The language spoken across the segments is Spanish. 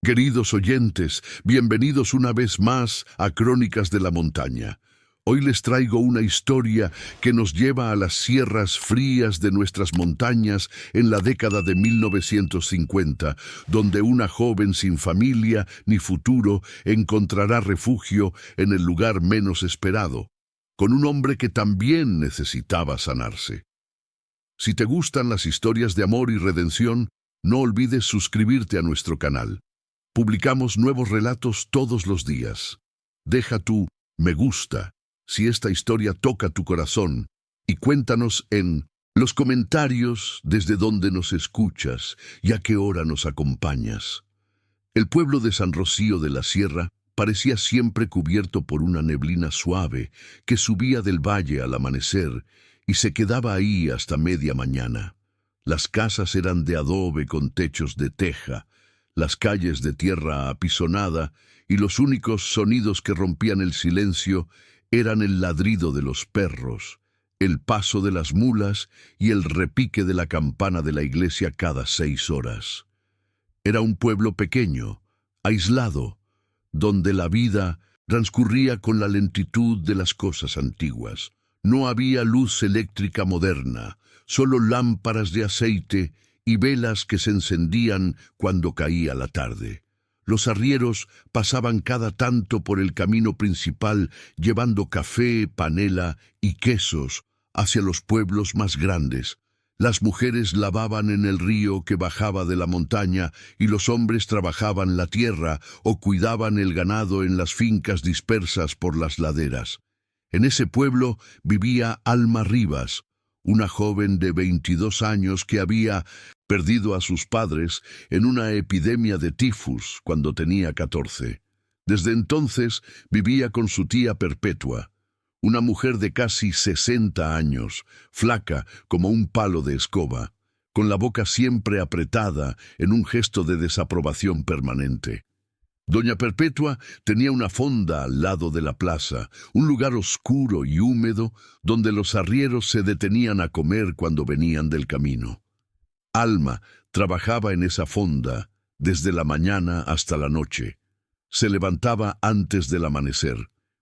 Queridos oyentes, bienvenidos una vez más a Crónicas de la Montaña. Hoy les traigo una historia que nos lleva a las sierras frías de nuestras montañas en la década de 1950, donde una joven sin familia ni futuro encontrará refugio en el lugar menos esperado, con un hombre que también necesitaba sanarse. Si te gustan las historias de amor y redención, no olvides suscribirte a nuestro canal. Publicamos nuevos relatos todos los días. Deja tu me gusta si esta historia toca tu corazón y cuéntanos en los comentarios desde dónde nos escuchas y a qué hora nos acompañas. El pueblo de San Rocío de la Sierra parecía siempre cubierto por una neblina suave que subía del valle al amanecer y se quedaba ahí hasta media mañana. Las casas eran de adobe con techos de teja, las calles de tierra apisonada, y los únicos sonidos que rompían el silencio eran el ladrido de los perros, el paso de las mulas y el repique de la campana de la iglesia cada 6 horas. Era un pueblo pequeño, aislado, donde la vida transcurría con la lentitud de las cosas antiguas. No había luz eléctrica moderna, solo lámparas de aceite y velas que se encendían cuando caía la tarde. Los arrieros pasaban cada tanto por el camino principal llevando café, panela y quesos hacia los pueblos más grandes. Las mujeres lavaban en el río que bajaba de la montaña y los hombres trabajaban la tierra o cuidaban el ganado en las fincas dispersas por las laderas. En ese pueblo vivía Alma Rivas, una joven de 22 años que había perdido a sus padres en una epidemia de tifus cuando tenía 14. Desde entonces vivía con su tía Perpetua, una mujer de casi 60 años, flaca como un palo de escoba, con la boca siempre apretada en un gesto de desaprobación permanente. Doña Perpetua tenía una fonda al lado de la plaza, un lugar oscuro y húmedo donde los arrieros se detenían a comer cuando venían del camino. Alma trabajaba en esa fonda desde la mañana hasta la noche. Se levantaba antes del amanecer,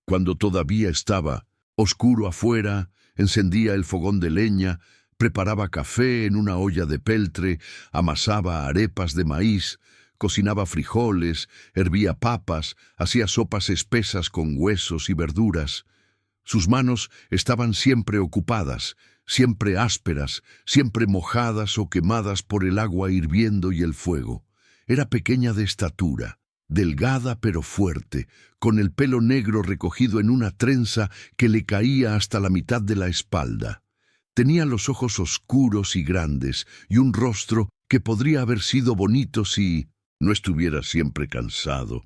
cuando todavía estaba oscuro afuera, encendía el fogón de leña, preparaba café en una olla de peltre, amasaba arepas de maíz, cocinaba frijoles, hervía papas, hacía sopas espesas con huesos y verduras. Sus manos estaban siempre ocupadas, siempre ásperas, siempre mojadas o quemadas por el agua hirviendo y el fuego. Era pequeña de estatura, delgada pero fuerte, con el pelo negro recogido en una trenza que le caía hasta la mitad de la espalda. Tenía los ojos oscuros y grandes y un rostro que podría haber sido bonito si no estuviera siempre cansado.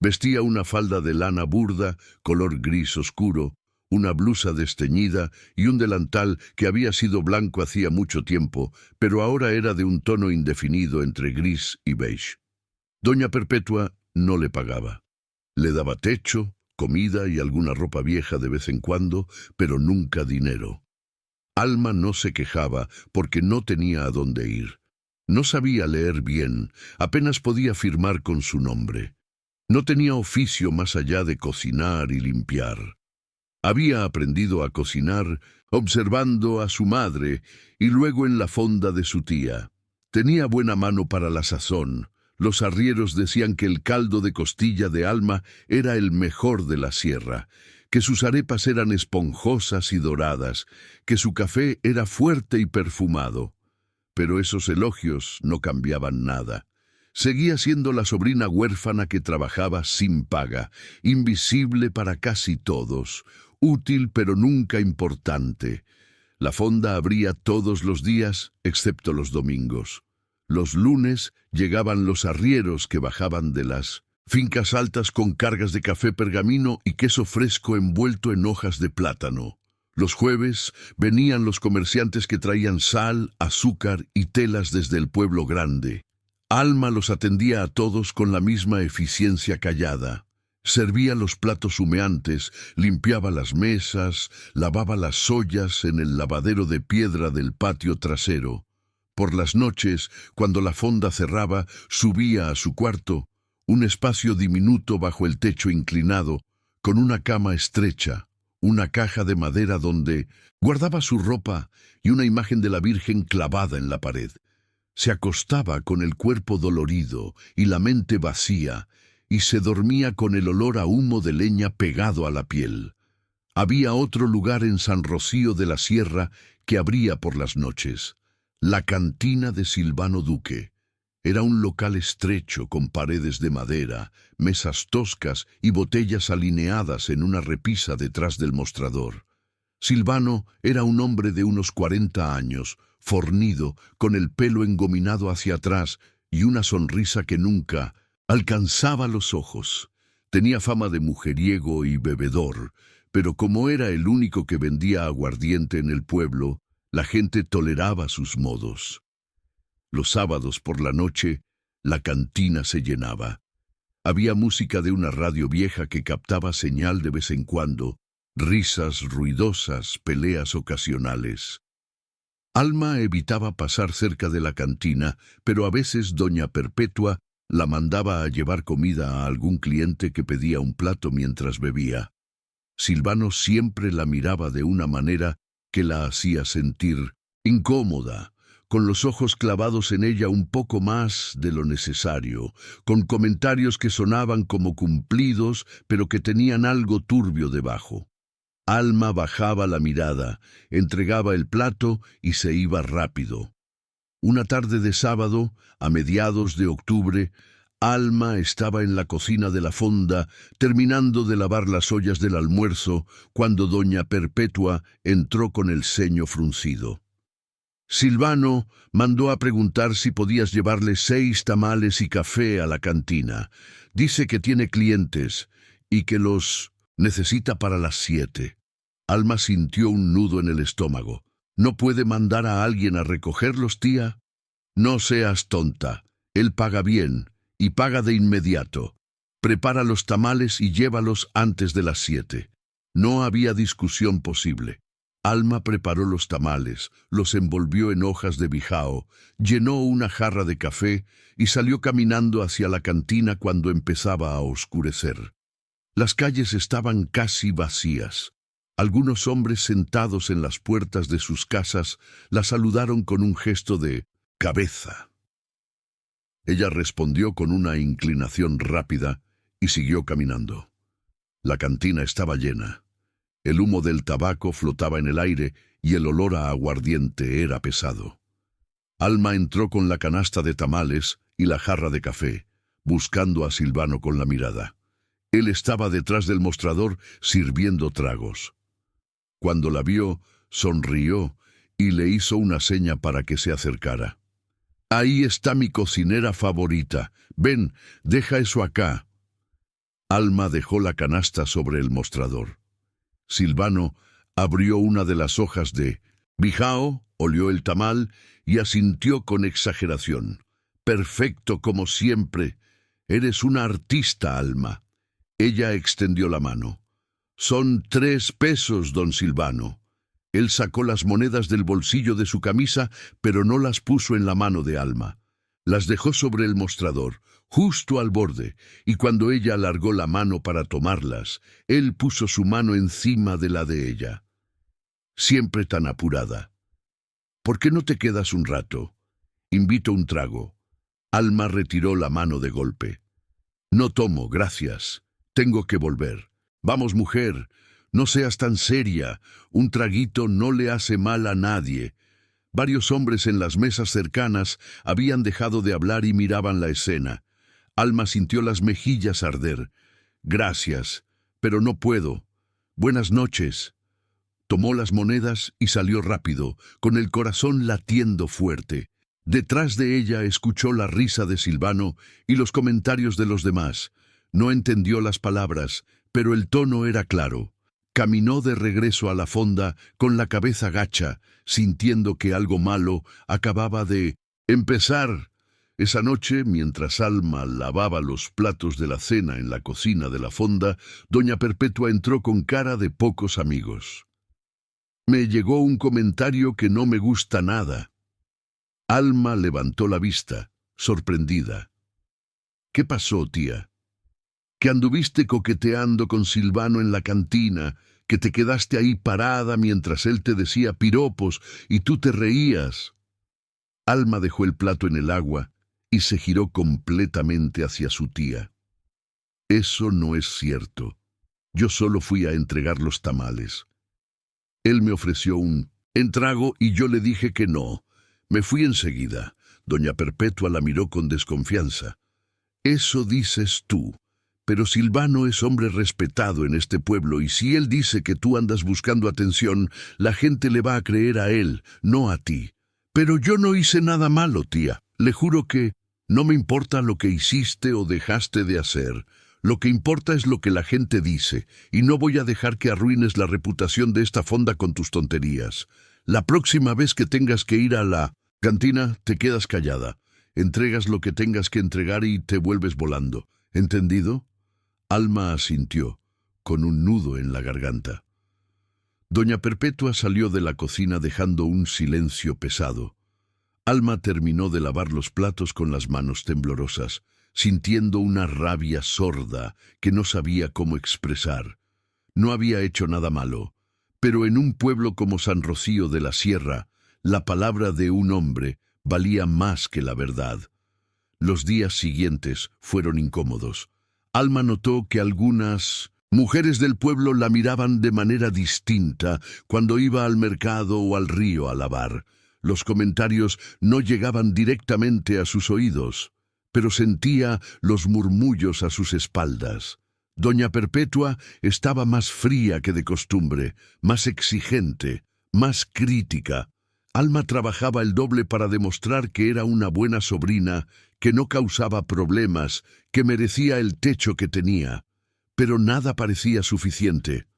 Vestía una falda de lana burda, color gris oscuro, una blusa desteñida y un delantal que había sido blanco hacía mucho tiempo, pero ahora era de un tono indefinido entre gris y beige. Doña Perpetua no le pagaba. Le daba techo, comida y alguna ropa vieja de vez en cuando, pero nunca dinero. Alma no se quejaba porque no tenía a dónde ir. No sabía leer bien, apenas podía firmar con su nombre. No tenía oficio más allá de cocinar y limpiar. Había aprendido a cocinar observando a su madre y luego en la fonda de su tía. Tenía buena mano para la sazón. Los arrieros decían que el caldo de costilla de Alma era el mejor de la sierra, que sus arepas eran esponjosas y doradas, que su café era fuerte y perfumado. Pero esos elogios no cambiaban nada. Seguía siendo la sobrina huérfana que trabajaba sin paga, invisible para casi todos, útil pero nunca importante. La fonda abría todos los días, excepto los domingos. Los lunes llegaban los arrieros que bajaban de las fincas altas con cargas de café pergamino y queso fresco envuelto en hojas de plátano. Los jueves venían los comerciantes que traían sal, azúcar y telas desde el pueblo grande. Alma los atendía a todos con la misma eficiencia callada. Servía los platos humeantes, limpiaba las mesas, lavaba las ollas en el lavadero de piedra del patio trasero. Por las noches, cuando la fonda cerraba, subía a su cuarto, un espacio diminuto bajo el techo inclinado, con una cama estrecha, una caja de madera donde guardaba su ropa y una imagen de la Virgen clavada en la pared. Se acostaba con el cuerpo dolorido y la mente vacía, y se dormía con el olor a humo de leña pegado a la piel. Había otro lugar en San Rocío de la Sierra que abría por las noches: la cantina de Silvano Duque. Era un local estrecho con paredes de madera, mesas toscas y botellas alineadas en una repisa detrás del mostrador. Silvano era un hombre de unos 40 años, fornido, con el pelo engominado hacia atrás y una sonrisa que nunca alcanzaba los ojos. Tenía fama de mujeriego y bebedor, pero como era el único que vendía aguardiente en el pueblo, la gente toleraba sus modos. Los sábados por la noche, la cantina se llenaba. Había música de una radio vieja que captaba señal de vez en cuando, risas ruidosas, peleas ocasionales. Alma evitaba pasar cerca de la cantina, pero a veces doña Perpetua la mandaba a llevar comida a algún cliente que pedía un plato mientras bebía. Silvano siempre la miraba de una manera que la hacía sentir incómoda, con los ojos clavados en ella un poco más de lo necesario, con comentarios que sonaban como cumplidos, pero que tenían algo turbio debajo. Alma bajaba la mirada, entregaba el plato y se iba rápido. Una tarde de sábado, a mediados de octubre, Alma estaba en la cocina de la fonda, terminando de lavar las ollas del almuerzo, cuando doña Perpetua entró con el ceño fruncido. Silvano mandó a preguntar si podías llevarle 6 tamales y café a la cantina. Dice que tiene clientes y que los necesita para las 7. Alma sintió un nudo en el estómago. ¿No puede mandar a alguien a recogerlos, tía? No seas tonta. Él paga bien, y paga de inmediato. Prepara los tamales y llévalos antes de las 7. No había discusión posible. Alma preparó los tamales, los envolvió en hojas de bijao, llenó una jarra de café y salió caminando hacia la cantina cuando empezaba a oscurecer. Las calles estaban casi vacías. Algunos hombres sentados en las puertas de sus casas la saludaron con un gesto de cabeza. Ella respondió con una inclinación rápida y siguió caminando. La cantina estaba llena. El humo del tabaco flotaba en el aire y el olor a aguardiente era pesado. Alma entró con la canasta de tamales y la jarra de café, buscando a Silvano con la mirada. Él estaba detrás del mostrador sirviendo tragos. Cuando la vio, sonrió y le hizo una seña para que se acercara. «Ahí está mi cocinera favorita. Ven, deja eso acá». Alma dejó la canasta sobre el mostrador. Silvano abrió una de las hojas de bijao, olió el tamal y asintió con exageración. «Perfecto como siempre. Eres una artista, Alma». Ella extendió la mano. «Son 3 pesos, don Silvano». Él sacó las monedas del bolsillo de su camisa, pero no las puso en la mano de Alma. Las dejó sobre el mostrador, justo al borde, y cuando ella alargó la mano para tomarlas, él puso su mano encima de la de ella. «Siempre tan apurada. ¿Por qué no te quedas un rato? Invito un trago». Alma retiró la mano de golpe. «No tomo, gracias. Tengo que volver». «Vamos, mujer, no seas tan seria. Un traguito no le hace mal a nadie». Varios hombres en las mesas cercanas habían dejado de hablar y miraban la escena. Alma sintió las mejillas arder. «Gracias, pero no puedo. Buenas noches». Tomó las monedas y salió rápido, con el corazón latiendo fuerte. Detrás de ella escuchó la risa de Silvano y los comentarios de los demás. No entendió las palabras, pero el tono era claro. Caminó de regreso a la fonda con la cabeza gacha, sintiendo que algo malo acababa de empezar. Esa noche, mientras Alma lavaba los platos de la cena en la cocina de la fonda, doña Perpetua entró con cara de pocos amigos. «Me llegó un comentario que no me gusta nada». Alma levantó la vista, sorprendida. ¿Qué pasó, tía? Que anduviste coqueteando con Silvano en la cantina, que te quedaste ahí parada mientras él te decía piropos y tú te reías. Alma dejó el plato en el agua y se giró completamente hacia su tía. Eso no es cierto. Yo solo fui a entregar los tamales. Él me ofreció un entrago y yo le dije que no. Me fui enseguida. Doña Perpetua la miró con desconfianza. Eso dices tú. Pero Silvano es hombre respetado en este pueblo y si él dice que tú andas buscando atención, la gente le va a creer a él, no a ti. Pero yo no hice nada malo, tía. Le juro que no me importa lo que hiciste o dejaste de hacer. Lo que importa es lo que la gente dice, y no voy a dejar que arruines la reputación de esta fonda con tus tonterías. La próxima vez que tengas que ir a la cantina, te quedas callada. Entregas lo que tengas que entregar y te vuelves volando. ¿Entendido? Alma asintió, con un nudo en la garganta. Doña Perpetua salió de la cocina dejando un silencio pesado. Alma terminó de lavar los platos con las manos temblorosas, sintiendo una rabia sorda que no sabía cómo expresar. No había hecho nada malo, pero en un pueblo como San Rocío de la Sierra, la palabra de un hombre valía más que la verdad. Los días siguientes fueron incómodos. Alma notó que algunas mujeres del pueblo la miraban de manera distinta cuando iba al mercado o al río a lavar. Los comentarios no llegaban directamente a sus oídos, pero sentía los murmullos a sus espaldas. Doña Perpetua estaba más fría que de costumbre, más exigente, más crítica. Alma trabajaba el doble para demostrar que era una buena sobrina, que no causaba problemas, que merecía el techo que tenía. Pero nada parecía suficiente.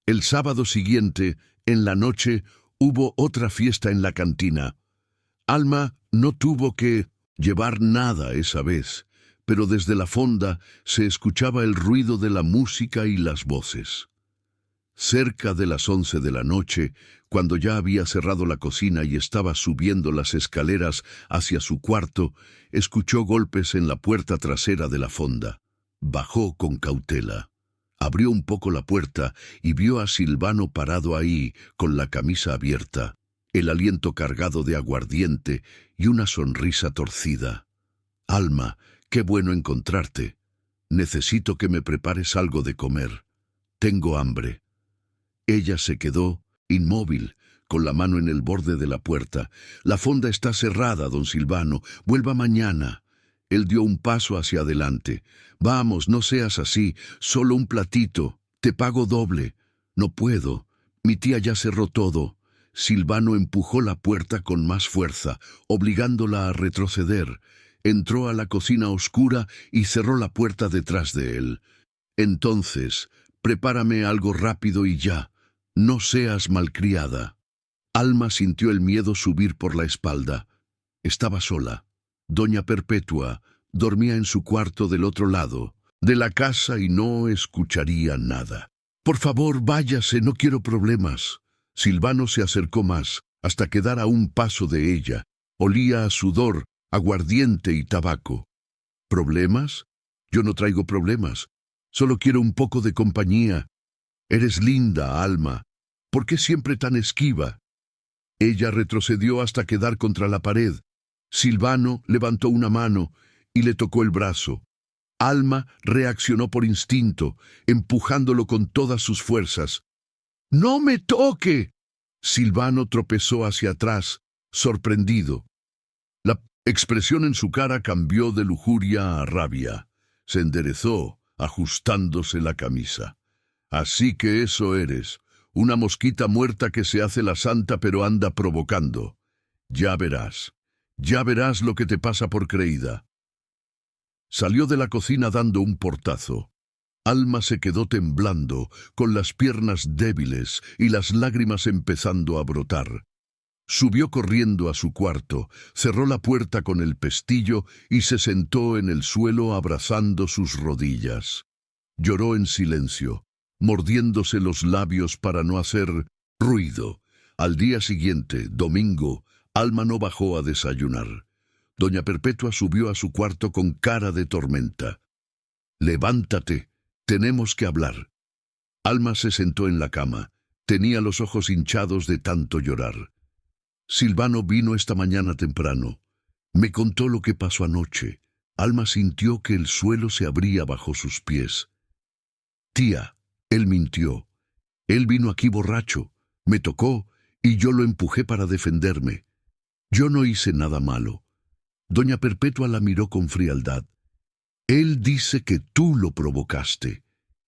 El sábado siguiente, en la noche, hubo otra fiesta en la cantina. Alma no tuvo que llevar nada esa vez, pero desde la fonda se escuchaba el ruido de la música y las voces. Cerca de las 11 de la noche, cuando ya había cerrado la cocina y estaba subiendo las escaleras hacia su cuarto, escuchó golpes en la puerta trasera de la fonda. Bajó con cautela. Abrió un poco la puerta y vio a Silvano parado ahí, con la camisa abierta, el aliento cargado de aguardiente y una sonrisa torcida. «Alma, qué bueno encontrarte. Necesito que me prepares algo de comer. Tengo hambre». Ella se quedó, inmóvil, con la mano en el borde de la puerta. «La fonda está cerrada, don Silvano. Vuelva mañana». Él dio un paso hacia adelante. «Vamos, no seas así. Solo un platito. Te pago doble». «No puedo. Mi tía ya cerró todo». Silvano empujó la puerta con más fuerza, obligándola a retroceder. Entró a la cocina oscura y cerró la puerta detrás de él. «Entonces, prepárame algo rápido y ya. No seas malcriada». Alma sintió el miedo subir por la espalda. Estaba sola. Doña Perpetua dormía en su cuarto del otro lado de la casa y no escucharía nada. «Por favor, váyase, no quiero problemas». Silvano se acercó más, hasta quedar a un paso de ella. Olía a sudor, aguardiente y tabaco. «¿Problemas? Yo no traigo problemas. Solo quiero un poco de compañía. Eres linda, Alma. ¿Por qué siempre tan esquiva?» Ella retrocedió hasta quedar contra la pared. Silvano levantó una mano y le tocó el brazo. Alma reaccionó por instinto, empujándolo con todas sus fuerzas. «¡No me toque!» Silvano tropezó hacia atrás, sorprendido. La expresión en su cara cambió de lujuria a rabia. Se enderezó, ajustándose la camisa. «Así que eso eres, una mosquita muerta que se hace la santa pero anda provocando. Ya verás lo que te pasa por creída». Salió de la cocina dando un portazo. Alma se quedó temblando, con las piernas débiles y las lágrimas empezando a brotar. Subió corriendo a su cuarto, cerró la puerta con el pestillo y se sentó en el suelo abrazando sus rodillas. Lloró en silencio, mordiéndose los labios para no hacer ruido. Al día siguiente, domingo, Alma no bajó a desayunar. Doña Perpetua subió a su cuarto con cara de tormenta. «Levántate, tenemos que hablar». Alma se sentó en la cama. Tenía los ojos hinchados de tanto llorar. «Silvano vino esta mañana temprano. Me contó lo que pasó anoche». Alma sintió que el suelo se abría bajo sus pies. «Tía, él mintió. Él vino aquí borracho, me tocó y yo lo empujé para defenderme. Yo no hice nada malo». Doña Perpetua la miró con frialdad. «Él dice que tú lo provocaste,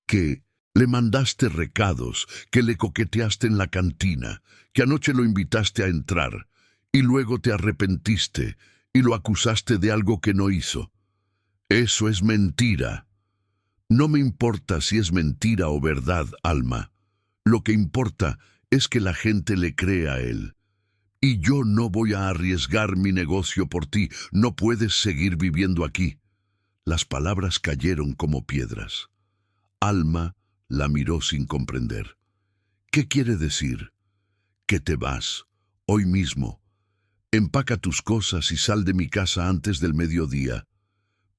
que le mandaste recados, que le coqueteaste en la cantina, que anoche lo invitaste a entrar, y luego te arrepentiste y lo acusaste de algo que no hizo. Eso es mentira». «No me importa si es mentira o verdad, Alma. Lo que importa es que la gente le crea a él. Y yo no voy a arriesgar mi negocio por ti. No puedes seguir viviendo aquí». Las palabras cayeron como piedras. Alma la miró sin comprender. «¿Qué quiere decir?» «Que te vas, hoy mismo. Empaca tus cosas y sal de mi casa antes del mediodía».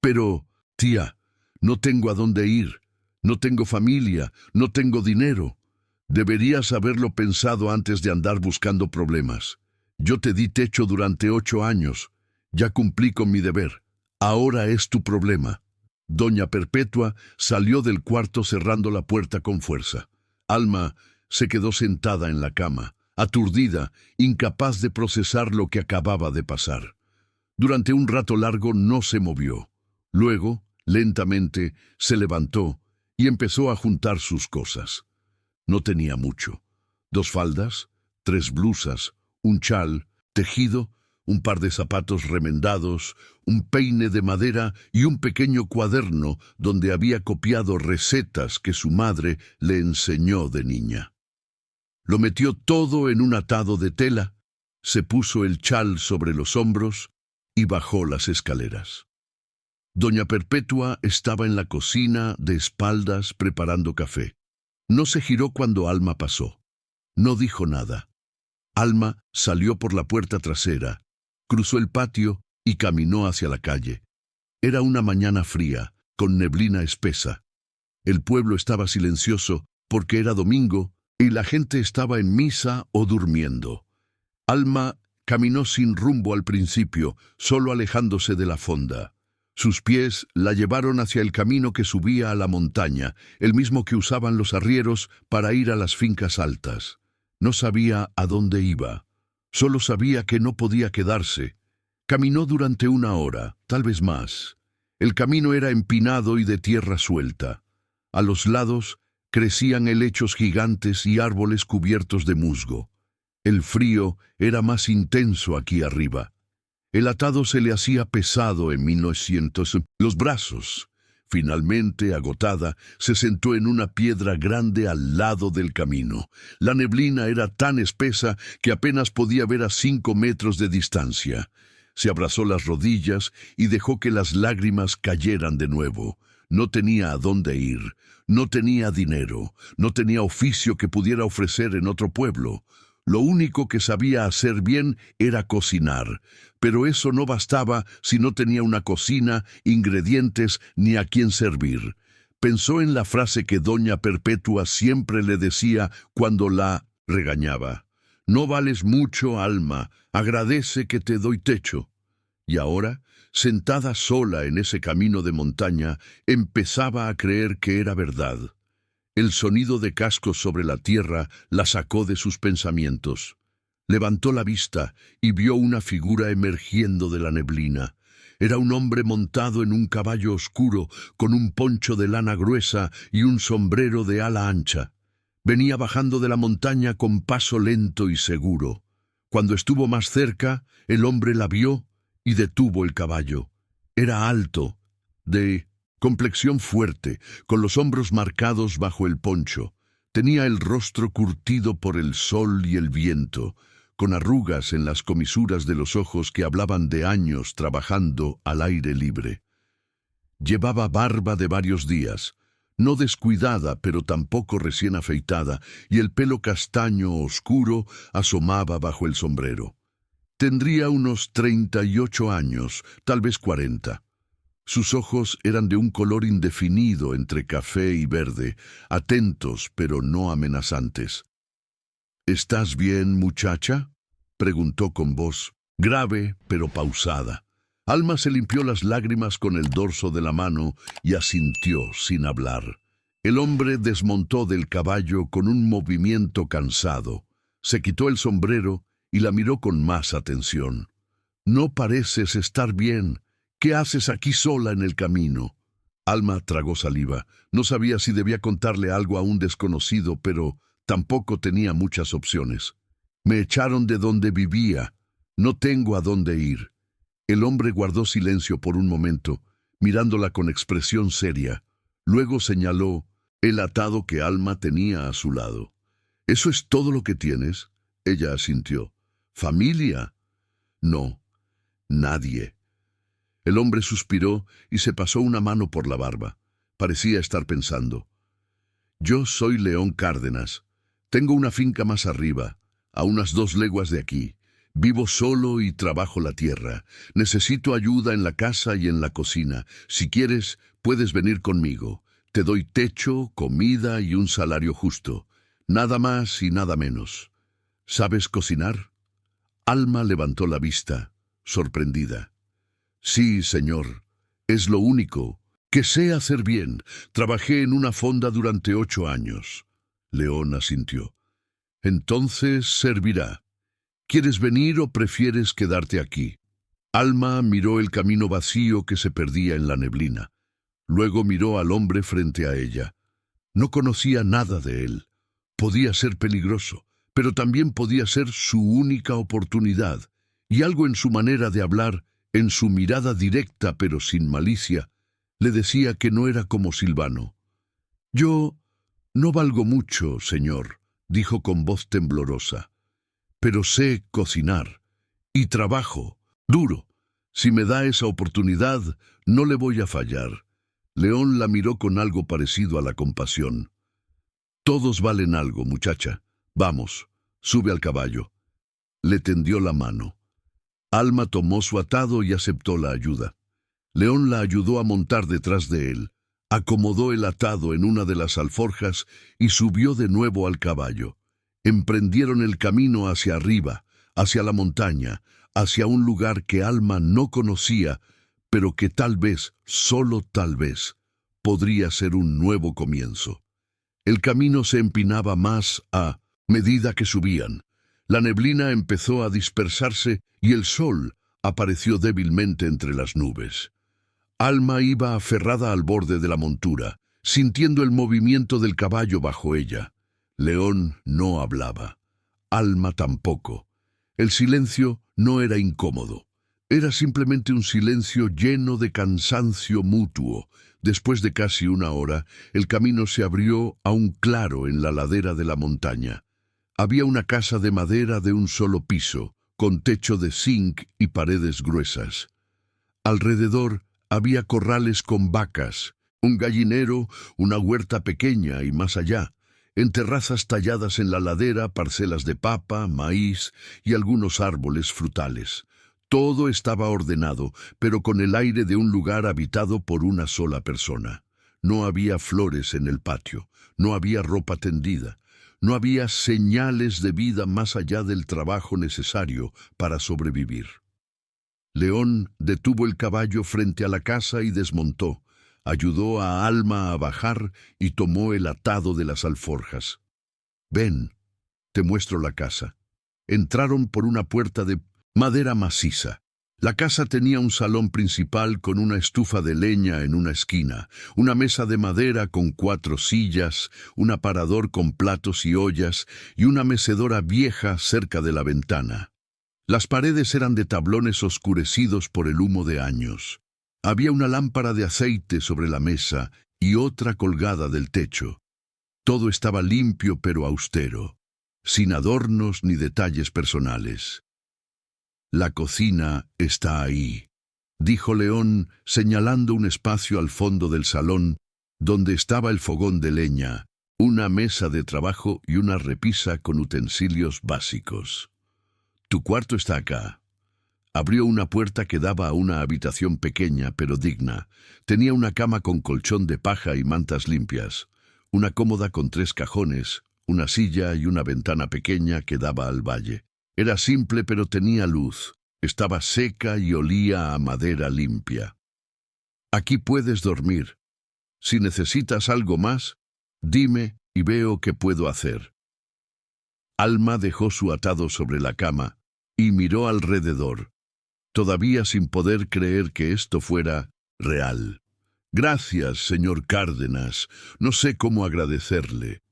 «Pero, tía, no tengo a dónde ir. No tengo familia, no tengo dinero». «Deberías haberlo pensado antes de andar buscando problemas. Yo te di techo durante 8 años. Ya cumplí con mi deber. Ahora es tu problema». Doña Perpetua salió del cuarto cerrando la puerta con fuerza. Alma se quedó sentada en la cama, aturdida, incapaz de procesar lo que acababa de pasar. Durante un rato largo no se movió. Luego, lentamente, se levantó y empezó a juntar sus cosas. No tenía mucho. 2 faldas, 3 blusas, un chal, tejido, un par de zapatos remendados, un peine de madera y un pequeño cuaderno donde había copiado recetas que su madre le enseñó de niña. Lo metió todo en un atado de tela, se puso el chal sobre los hombros y bajó las escaleras. Doña Perpetua estaba en la cocina de espaldas preparando café. No se giró cuando Alma pasó. No dijo nada. Alma salió por la puerta trasera, cruzó el patio y caminó hacia la calle. Era una mañana fría, con neblina espesa. El pueblo estaba silencioso porque era domingo y la gente estaba en misa o durmiendo. Alma caminó sin rumbo al principio, solo alejándose de la fonda. Sus pies la llevaron hacia el camino que subía a la montaña, el mismo que usaban los arrieros para ir a las fincas altas. No sabía a dónde iba, solo sabía que no podía quedarse. Caminó durante 1 hora, tal vez más. El camino era empinado y de tierra suelta. A los lados crecían helechos gigantes y árboles cubiertos de musgo. El frío era más intenso aquí arriba. El atado se le hacía pesado en 1900. Los brazos. Finalmente, agotada, se sentó en una piedra grande al lado del camino. La neblina era tan espesa que apenas podía ver a 5 metros de distancia. Se abrazó las rodillas y dejó que las lágrimas cayeran de nuevo. No tenía a dónde ir, no tenía dinero, no tenía oficio que pudiera ofrecer en otro pueblo. Lo único que sabía hacer bien era cocinar, pero eso no bastaba si no tenía una cocina, ingredientes ni a quién servir. Pensó en la frase que Doña Perpetua siempre le decía cuando la regañaba. «No vales mucho, Alma, agradece que te doy techo». Y ahora, sentada sola en ese camino de montaña, empezaba a creer que era verdad. El sonido de cascos sobre la tierra la sacó de sus pensamientos. Levantó la vista y vio una figura emergiendo de la neblina. Era un hombre montado en un caballo oscuro, con un poncho de lana gruesa y un sombrero de ala ancha. Venía bajando de la montaña con paso lento y seguro. Cuando estuvo más cerca, el hombre la vio y detuvo el caballo. Era alto, de complexión fuerte, con los hombros marcados bajo el poncho. Tenía el rostro curtido por el sol y el viento, con arrugas en las comisuras de los ojos que hablaban de años trabajando al aire libre. Llevaba barba de varios días, no descuidada pero tampoco recién afeitada, y el pelo castaño oscuro asomaba bajo el sombrero. Tendría unos 38 años, tal vez 40. Sus ojos eran de un color indefinido entre café y verde, atentos pero no amenazantes. ¿Estás bien, muchacha?, preguntó con voz grave pero pausada. Alma se limpió las lágrimas con el dorso de la mano y asintió sin hablar. El hombre desmontó del caballo con un movimiento cansado. Se quitó el sombrero y la miró con más atención. «No pareces estar bien. ¿Qué haces aquí sola en el camino?» Alma tragó saliva. No sabía si debía contarle algo a un desconocido, pero tampoco tenía muchas opciones. «Me echaron de donde vivía. No tengo a dónde ir». El hombre guardó silencio por un momento, mirándola con expresión seria. Luego señaló el atado que Alma tenía a su lado. «¿Eso es todo lo que tienes?». Ella asintió. «¿Familia?». «No, nadie». El hombre suspiró y se pasó una mano por la barba. Parecía estar pensando. «Yo soy León Cárdenas. Tengo una finca más arriba, a unas 2 leguas de aquí. Vivo solo y trabajo la tierra. Necesito ayuda en la casa y en la cocina. Si quieres, puedes venir conmigo. Te doy techo, comida y un salario justo. Nada más y nada menos. ¿Sabes cocinar?». Alma levantó la vista, sorprendida. «Sí, señor. Es lo único que sé hacer bien. Trabajé en una fonda durante 8 años». León asintió. «Entonces servirá. ¿Quieres venir o prefieres quedarte aquí?». Alma miró el camino vacío que se perdía en la neblina. Luego miró al hombre frente a ella. No conocía nada de él. Podía ser peligroso, pero también podía ser su única oportunidad. Y algo en su manera de hablar, en su mirada directa pero sin malicia, le decía que no era como Silvano. «Yo no valgo mucho, señor», dijo con voz temblorosa. «Pero sé cocinar. Y trabajo. Duro. Si me da esa oportunidad, no le voy a fallar». León la miró con algo parecido a la compasión. «Todos valen algo, muchacha. Vamos, sube al caballo». Le tendió la mano. Alma tomó su atado y aceptó la ayuda. León la ayudó a montar detrás de él. Acomodó el atado en una de las alforjas y subió de nuevo al caballo. Emprendieron el camino hacia arriba, hacia la montaña, hacia un lugar que Alma no conocía, pero que tal vez, solo tal vez, podría ser un nuevo comienzo. El camino se empinaba más a medida que subían. La neblina empezó a dispersarse y el sol apareció débilmente entre las nubes. Alma iba aferrada al borde de la montura, sintiendo el movimiento del caballo bajo ella. León no hablaba. Alma tampoco. El silencio no era incómodo. Era simplemente un silencio lleno de cansancio mutuo. Después de casi 1 hora, el camino se abrió a un claro en la ladera de la montaña. Había una casa de madera de un solo piso, con techo de zinc y paredes gruesas. Alrededor había corrales con vacas, un gallinero, una huerta pequeña y más allá, en terrazas talladas en la ladera, parcelas de papa, maíz y algunos árboles frutales. Todo estaba ordenado, pero con el aire de un lugar habitado por una sola persona. No había flores en el patio, no había ropa tendida, no había señales de vida más allá del trabajo necesario para sobrevivir. León detuvo el caballo frente a la casa y desmontó. Ayudó a Alma a bajar y tomó el atado de las alforjas. «Ven, te muestro la casa». Entraron por una puerta de madera maciza. La casa tenía un salón principal con una estufa de leña en una esquina, una mesa de madera con 4 sillas, un aparador con platos y ollas y una mecedora vieja cerca de la ventana. Las paredes eran de tablones oscurecidos por el humo de años. Había una lámpara de aceite sobre la mesa y otra colgada del techo. Todo estaba limpio pero austero, sin adornos ni detalles personales. «La cocina está ahí», dijo León, señalando un espacio al fondo del salón, donde estaba el fogón de leña, una mesa de trabajo y una repisa con utensilios básicos. «Tu cuarto está acá», Abrió una puerta que daba a una habitación pequeña pero digna. Tenía una cama con colchón de paja y mantas limpias, una cómoda con 3 cajones, una silla y una ventana pequeña que daba al valle. Era simple pero tenía luz. Estaba seca y olía a madera limpia. Aquí puedes dormir. Si necesitas algo más, dime y veo qué puedo hacer. Alma dejó su atado sobre la cama y miró alrededor, todavía sin poder creer que esto fuera real. Gracias, señor Cárdenas. No sé cómo agradecerle.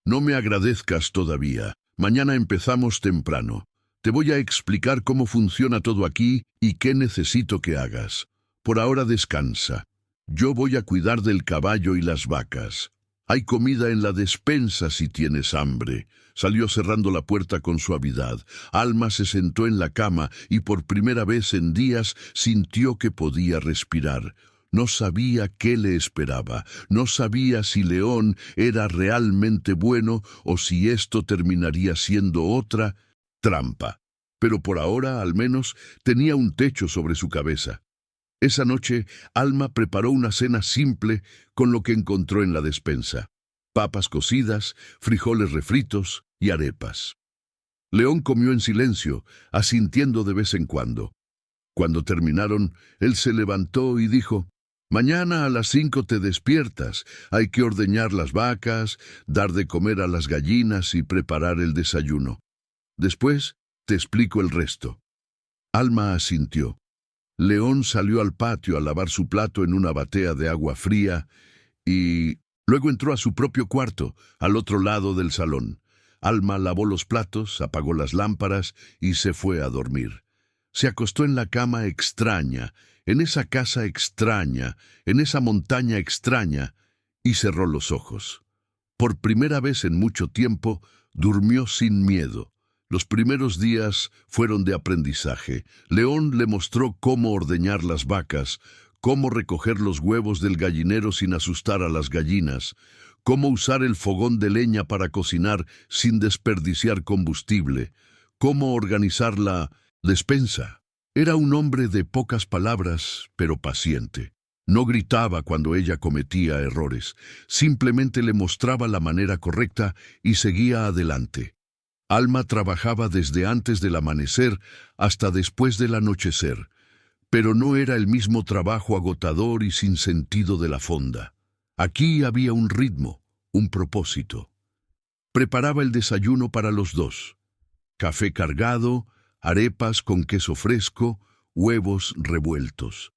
No me agradezcas todavía. Mañana empezamos temprano. Te voy a explicar cómo funciona todo aquí y qué necesito que hagas. Por ahora descansa. Yo voy a cuidar del caballo y las vacas. Hay comida en la despensa si tienes hambre. Salió cerrando la puerta con suavidad. Alma se sentó en la cama y por primera vez en días sintió que podía respirar. No sabía qué le esperaba. No sabía si León era realmente bueno o si esto terminaría siendo otra trampa. Pero por ahora, al menos, tenía un techo sobre su cabeza. Esa noche, Alma preparó una cena simple con lo que encontró en la despensa: papas cocidas, frijoles refritos y arepas. León comió en silencio, asintiendo de vez en cuando. Cuando terminaron, él se levantó y dijo: «Mañana a las 5 te despiertas. Hay que ordeñar las vacas, dar de comer a las gallinas y preparar el desayuno. Después te explico el resto». Alma asintió. León salió al patio a lavar su plato en una batea de agua fría y luego entró a su propio cuarto, al otro lado del salón. Alma lavó los platos, apagó las lámparas y se fue a dormir. Se acostó en la cama extraña, en esa casa extraña, en esa montaña extraña, y cerró los ojos. Por primera vez en mucho tiempo, durmió sin miedo. Los primeros días fueron de aprendizaje. León le mostró cómo ordeñar las vacas, cómo recoger los huevos del gallinero sin asustar a las gallinas, cómo usar el fogón de leña para cocinar sin desperdiciar combustible, cómo organizar la despensa. Era un hombre de pocas palabras, pero paciente. No gritaba cuando ella cometía errores, simplemente le mostraba la manera correcta y seguía adelante. Alma trabajaba desde antes del amanecer hasta después del anochecer, pero no era el mismo trabajo agotador y sin sentido de la fonda. Aquí había un ritmo, un propósito. Preparaba el desayuno para los dos: café cargado, arepas con queso fresco, huevos revueltos.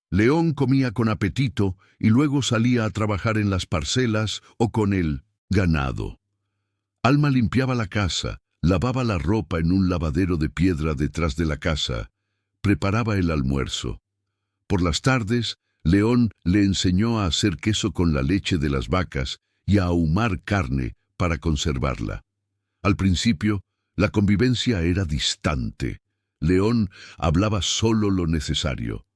León comía con apetito y luego salía a trabajar en las parcelas o con el ganado. Alma limpiaba la casa, lavaba la ropa en un lavadero de piedra detrás de la casa, preparaba el almuerzo. Por las tardes, León le enseñó a hacer queso con la leche de las vacas y a ahumar carne para conservarla. Al principio, la convivencia era distante. León hablaba solo lo necesario.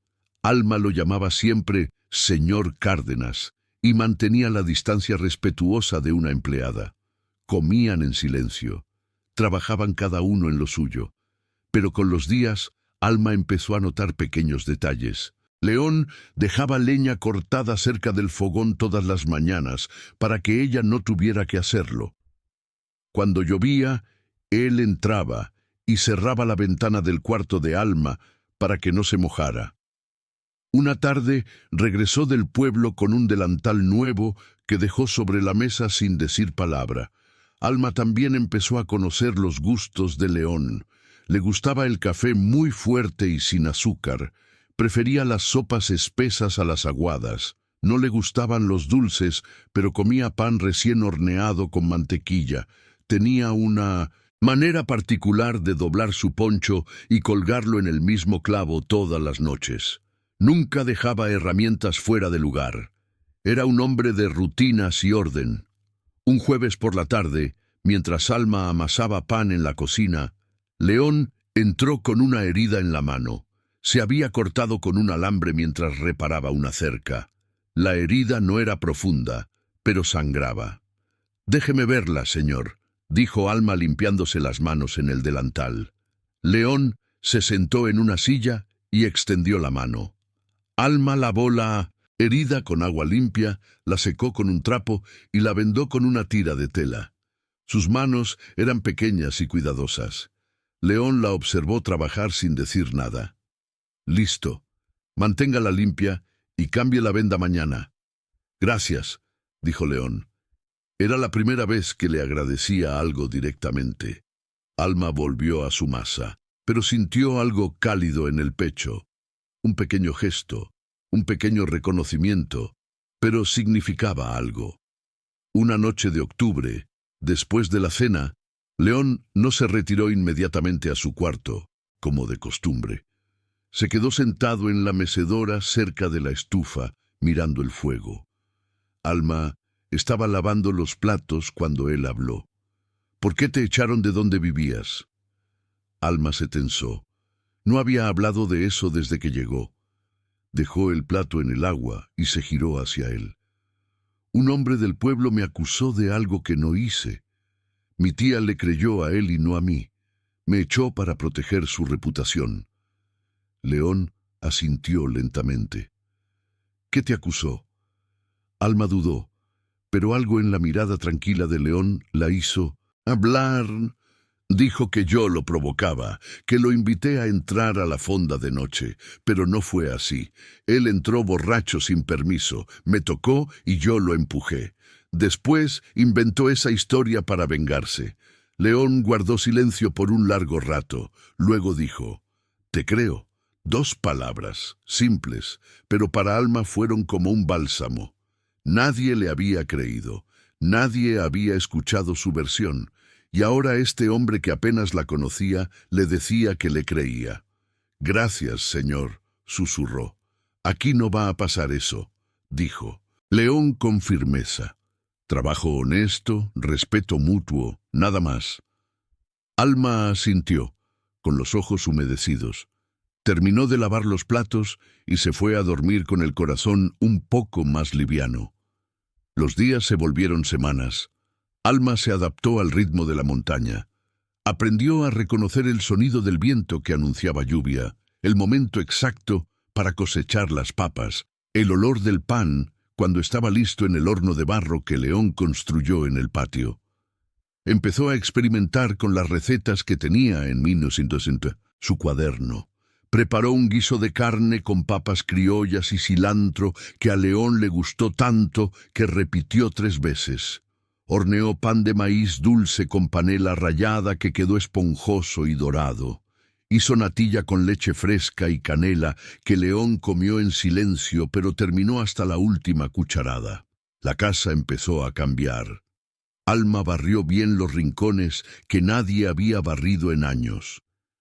Alma lo llamaba siempre señor Cárdenas y mantenía la distancia respetuosa de una empleada. Comían en silencio. Trabajaban cada uno en lo suyo. Pero con los días, Alma empezó a notar pequeños detalles. León dejaba leña cortada cerca del fogón todas las mañanas para que ella no tuviera que hacerlo. Cuando llovía, él entraba y cerraba la ventana del cuarto de Alma para que no se mojara. Una tarde regresó del pueblo con un delantal nuevo que dejó sobre la mesa sin decir palabra. Alma también empezó a conocer los gustos de León. Le gustaba el café muy fuerte y sin azúcar. Prefería las sopas espesas a las aguadas. No le gustaban los dulces, pero comía pan recién horneado con mantequilla. Tenía una manera particular de doblar su poncho y colgarlo en el mismo clavo todas las noches. Nunca dejaba herramientas fuera de lugar. Era un hombre de rutinas y orden. Un jueves por la tarde, mientras Alma amasaba pan en la cocina, León entró con una herida en la mano. Se había cortado con un alambre mientras reparaba una cerca. La herida no era profunda, pero sangraba. «Déjeme verla, señor», dijo Alma limpiándose las manos en el delantal. León Se sentó en una silla y extendió la mano. Alma lavó la herida con agua limpia, la secó con un trapo y la vendó con una tira de tela. Sus manos eran pequeñas y cuidadosas. León la observó trabajar sin decir nada. «Listo. Manténgala limpia y cambie la venda mañana». «Gracias», dijo León. Era la primera vez que le agradecía algo directamente. Alma volvió a su masa, pero sintió algo cálido en el pecho. Un pequeño gesto, un pequeño reconocimiento, pero significaba algo. Una noche de octubre, después de la cena, León no se retiró inmediatamente a su cuarto, como de costumbre. Se quedó sentado en la mecedora cerca de la estufa, mirando el fuego. Alma estaba lavando los platos cuando él habló. «¿Por qué te echaron de donde vivías?» Alma se tensó. No había hablado de eso desde que llegó. Dejó el plato en el agua y se giró hacia él. «Un hombre del pueblo me acusó de algo que no hice. Mi tía le creyó a él y no a mí. Me echó para proteger su reputación». León asintió lentamente. «¿Qué te acusó?» Alma dudó, pero algo en la mirada tranquila de León la hizo hablar. Dijo que yo lo provocaba, que lo invité a entrar a la fonda de noche, pero no fue así. Él entró borracho sin permiso, me tocó y yo lo empujé. Después inventó esa historia para vengarse. León guardó silencio por un largo rato. Luego dijo: «Te creo». 2 palabras, simples, pero para Alma fueron como un bálsamo. Nadie le había creído, nadie había escuchado su versión, y ahora este hombre que apenas la conocía le decía que le creía. «Gracias, señor», susurró. «Aquí no va a pasar eso», dijo. León con firmeza. «Trabajo honesto, respeto mutuo, nada más». Alma asintió, con los ojos humedecidos. Terminó de lavar los platos y se fue a dormir con el corazón un poco más liviano. Los días se volvieron semanas. Alma se adaptó al ritmo de la montaña. Aprendió a reconocer el sonido del viento que anunciaba lluvia, el momento exacto para cosechar las papas, el olor del pan cuando estaba listo en el horno de barro que León construyó en el patio. Empezó a experimentar con las recetas que tenía en 1960, su cuaderno. Preparó un guiso de carne con papas criollas y cilantro que a León le gustó tanto que repitió 3 veces. Horneó pan de maíz dulce con panela rallada que quedó esponjoso y dorado. Hizo natilla con leche fresca y canela que León comió en silencio, pero terminó hasta la última cucharada. La casa empezó a cambiar. Alma barrió bien los rincones que nadie había barrido en años.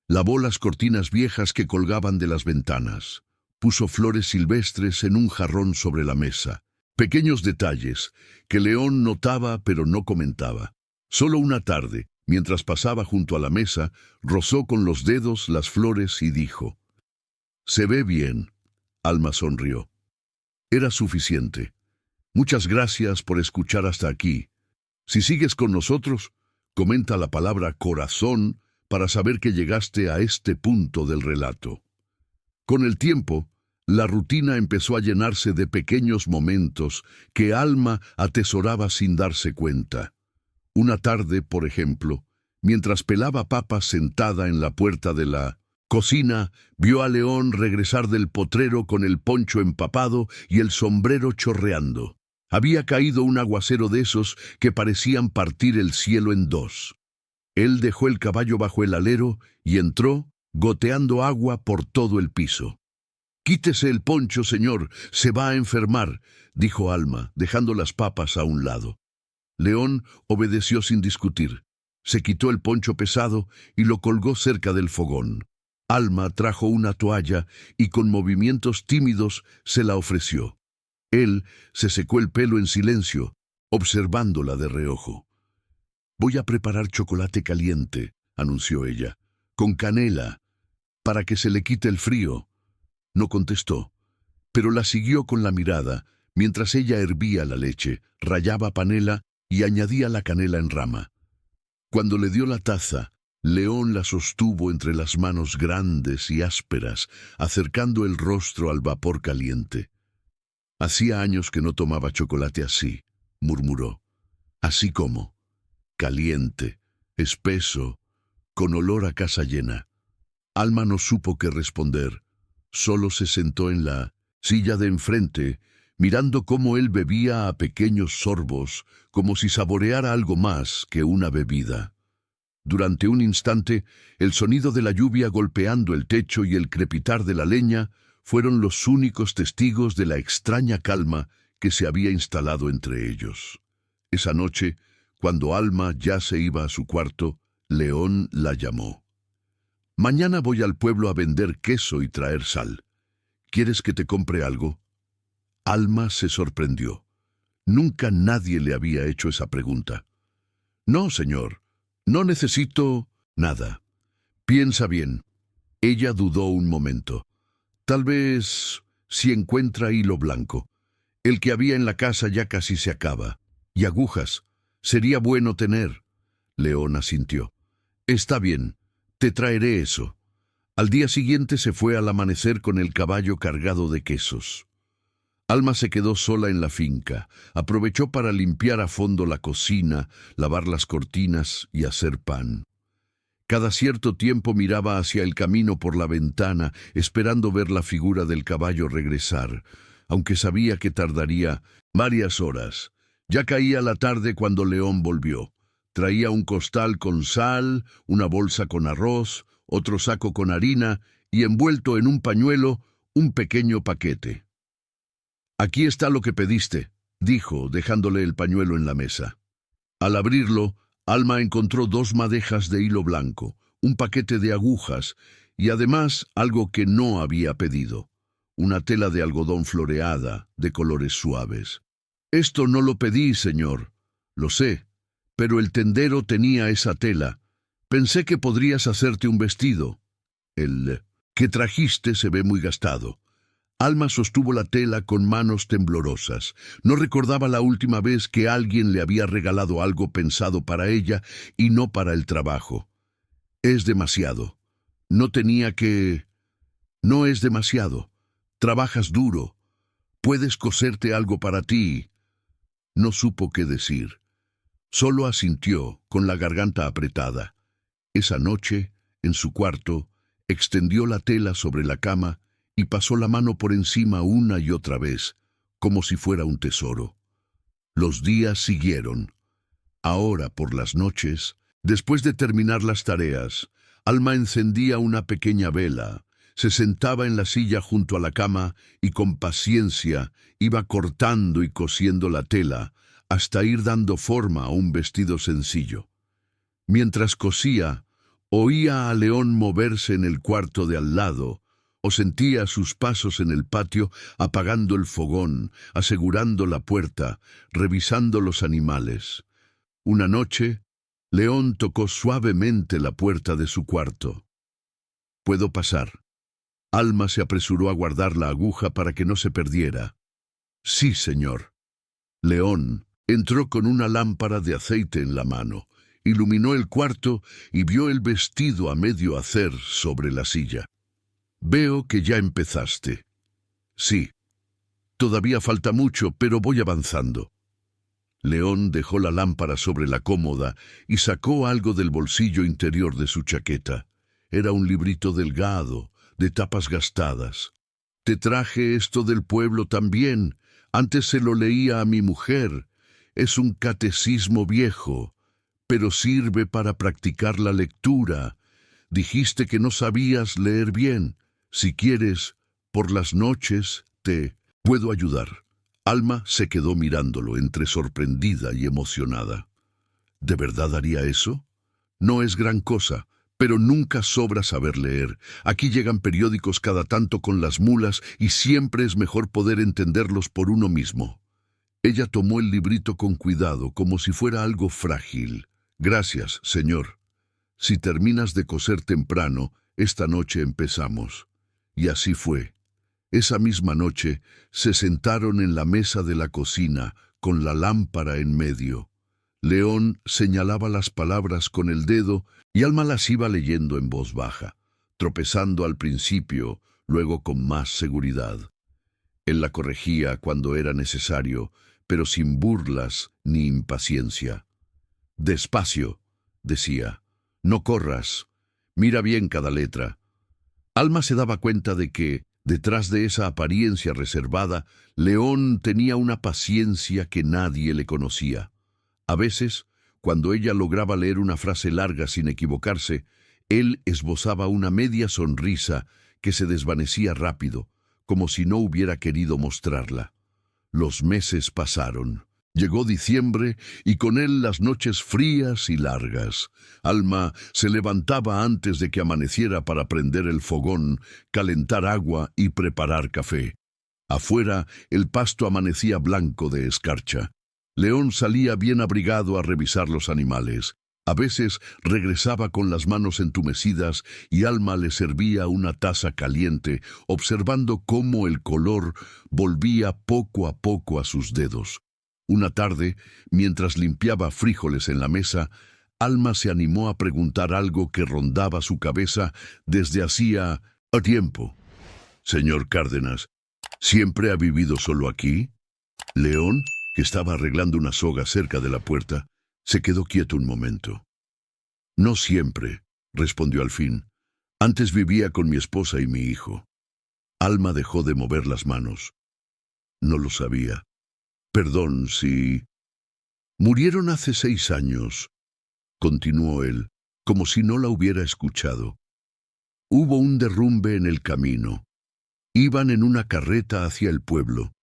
Lavó las cortinas viejas que colgaban de las ventanas. Puso flores silvestres en un jarrón sobre la mesa. Pequeños detalles que León notaba pero no comentaba. Solo una tarde, mientras pasaba junto a la mesa, rozó con los dedos las flores y dijo: «Se ve bien». Alma sonrió. Era suficiente. «Muchas gracias por escuchar hasta aquí. Si sigues con nosotros, comenta la palabra corazón para saber que llegaste a este punto del relato». Con el tiempo, la rutina empezó a llenarse de pequeños momentos que Alma atesoraba sin darse cuenta. Una tarde, por ejemplo, mientras pelaba papas sentada en la puerta de la cocina, vio a León regresar del potrero con el poncho empapado y el sombrero chorreando. Había caído un aguacero de esos que parecían partir el cielo en 2. Él dejó el caballo bajo el alero y entró, goteando agua por todo el piso. «Quítese el poncho, señor, se va a enfermar», dijo Alma, dejando las papas a un lado. León obedeció sin discutir. Se quitó el poncho pesado y lo colgó cerca del fogón. Alma trajo una toalla y con movimientos tímidos se la ofreció. Él se secó el pelo en silencio, observándola de reojo. «Voy a preparar chocolate caliente», anunció ella, «con canela, para que se le quite el frío». No contestó, pero la siguió con la mirada mientras ella hervía la leche, rallaba panela y añadía la canela en rama. Cuando le dio la taza, León la sostuvo entre las manos grandes y ásperas, acercando el rostro al vapor caliente. Hacía años que no tomaba chocolate así, murmuró. Así como, caliente, espeso, con olor a casa llena. Alma no supo qué responder. Solo se sentó en la silla de enfrente, mirando cómo él bebía a pequeños sorbos, como si saboreara algo más que una bebida. Durante un instante, el sonido de la lluvia golpeando el techo y el crepitar de la leña fueron los únicos testigos de la extraña calma que se había instalado entre ellos. Esa noche, cuando Alma ya se iba a su cuarto, León la llamó. «Mañana voy al pueblo a vender queso y traer sal. ¿Quieres que te compre algo?» Alma se sorprendió. Nunca nadie le había hecho esa pregunta. «No, señor. No necesito nada. Piensa bien». Ella dudó un momento. «Tal vez si encuentra hilo blanco. El que había en la casa ya casi se acaba. Y agujas. Sería bueno tener». León asintió. «Está bien. Te traeré eso». Al día siguiente se fue al amanecer con el caballo cargado de quesos. Alma se quedó sola en la finca. Aprovechó para limpiar a fondo la cocina, lavar las cortinas y hacer pan. Cada cierto tiempo miraba hacia el camino por la ventana, esperando ver la figura del caballo regresar, aunque sabía que tardaría varias horas. Ya caía la tarde cuando León volvió. Traía un costal con sal, una bolsa con arroz, otro saco con harina y envuelto en un pañuelo un pequeño paquete. «Aquí está lo que pediste», dijo, dejándole el pañuelo en la mesa. Al abrirlo, Alma encontró 2 madejas de hilo blanco, un paquete de agujas y además algo que no había pedido, una tela de algodón floreada, de colores suaves. «Esto no lo pedí, señor. Lo sé, pero el tendero tenía esa tela. Pensé que podrías hacerte un vestido. El que trajiste se ve muy gastado». Alma sostuvo la tela con manos temblorosas. No recordaba la última vez que alguien le había regalado algo pensado para ella y no para el trabajo. «Es demasiado. No tenía que...» «No es demasiado. Trabajas duro. Puedes coserte algo para ti». No supo qué decir. Solo asintió, con la garganta apretada. Esa noche, en su cuarto, extendió la tela sobre la cama y pasó la mano por encima una y otra vez, como si fuera un tesoro. Los días siguieron. Ahora, por las noches, después de terminar las tareas, Alma encendía una pequeña vela, se sentaba en la silla junto a la cama y con paciencia iba cortando y cosiendo la tela hasta ir dando forma a un vestido sencillo. Mientras cosía, oía a León moverse en el cuarto de al lado, o sentía sus pasos en el patio apagando el fogón, asegurando la puerta, revisando los animales. Una noche, León tocó suavemente la puerta de su cuarto. «¿Puedo pasar?» Alma se apresuró a guardar la aguja para que no se perdiera. «Sí, señor». León entró con una lámpara de aceite en la mano, iluminó el cuarto y vio el vestido a medio hacer sobre la silla. «Veo que ya empezaste». «Sí. Todavía falta mucho, pero voy avanzando». León dejó la lámpara sobre la cómoda y sacó algo del bolsillo interior de su chaqueta. Era un librito delgado, de tapas gastadas. «Te traje esto del pueblo también. Antes se lo leía a mi mujer. Es un catecismo viejo, pero sirve para practicar la lectura. Dijiste que no sabías leer bien. Si quieres, por las noches te puedo ayudar». Alma se quedó mirándolo entre sorprendida y emocionada. ¿De verdad haría eso? No es gran cosa, pero nunca sobra saber leer. Aquí llegan periódicos cada tanto con las mulas y siempre es mejor poder entenderlos por uno mismo. Ella tomó el librito con cuidado, como si fuera algo frágil. «Gracias, señor. Si terminas de coser temprano, esta noche empezamos». Y así fue. Esa misma noche se sentaron en la mesa de la cocina, con la lámpara en medio. León señalaba las palabras con el dedo y Alma las iba leyendo en voz baja, tropezando al principio, luego con más seguridad. Él la corregía cuando era necesario, pero sin burlas ni impaciencia. «Despacio», decía, «no corras, mira bien cada letra». Alma se daba cuenta de que, detrás de esa apariencia reservada, León tenía una paciencia que nadie le conocía. A veces, cuando ella lograba leer una frase larga sin equivocarse, él esbozaba una media sonrisa que se desvanecía rápido, como si no hubiera querido mostrarla. Los meses pasaron. Llegó diciembre y con él las noches frías y largas. Alma se levantaba antes de que amaneciera para prender el fogón, calentar agua y preparar café. Afuera el pasto amanecía blanco de escarcha. León salía bien abrigado a revisar los animales. A veces regresaba con las manos entumecidas y Alma le servía una taza caliente, observando cómo el color volvía poco a poco a sus dedos. Una tarde, mientras limpiaba frijoles en la mesa, Alma se animó a preguntar algo que rondaba su cabeza desde hacía tiempo. «Señor Cárdenas, ¿siempre ha vivido solo aquí?» León, que estaba arreglando una soga cerca de la puerta, se quedó quieto un momento. «No siempre», respondió al fin. «Antes vivía con mi esposa y mi hijo». Alma dejó de mover las manos. «No lo sabía. Perdón si...» «Murieron hace 6 años», continuó él, como si no la hubiera escuchado. «Hubo un derrumbe en el camino. Iban en una carreta hacia el pueblo.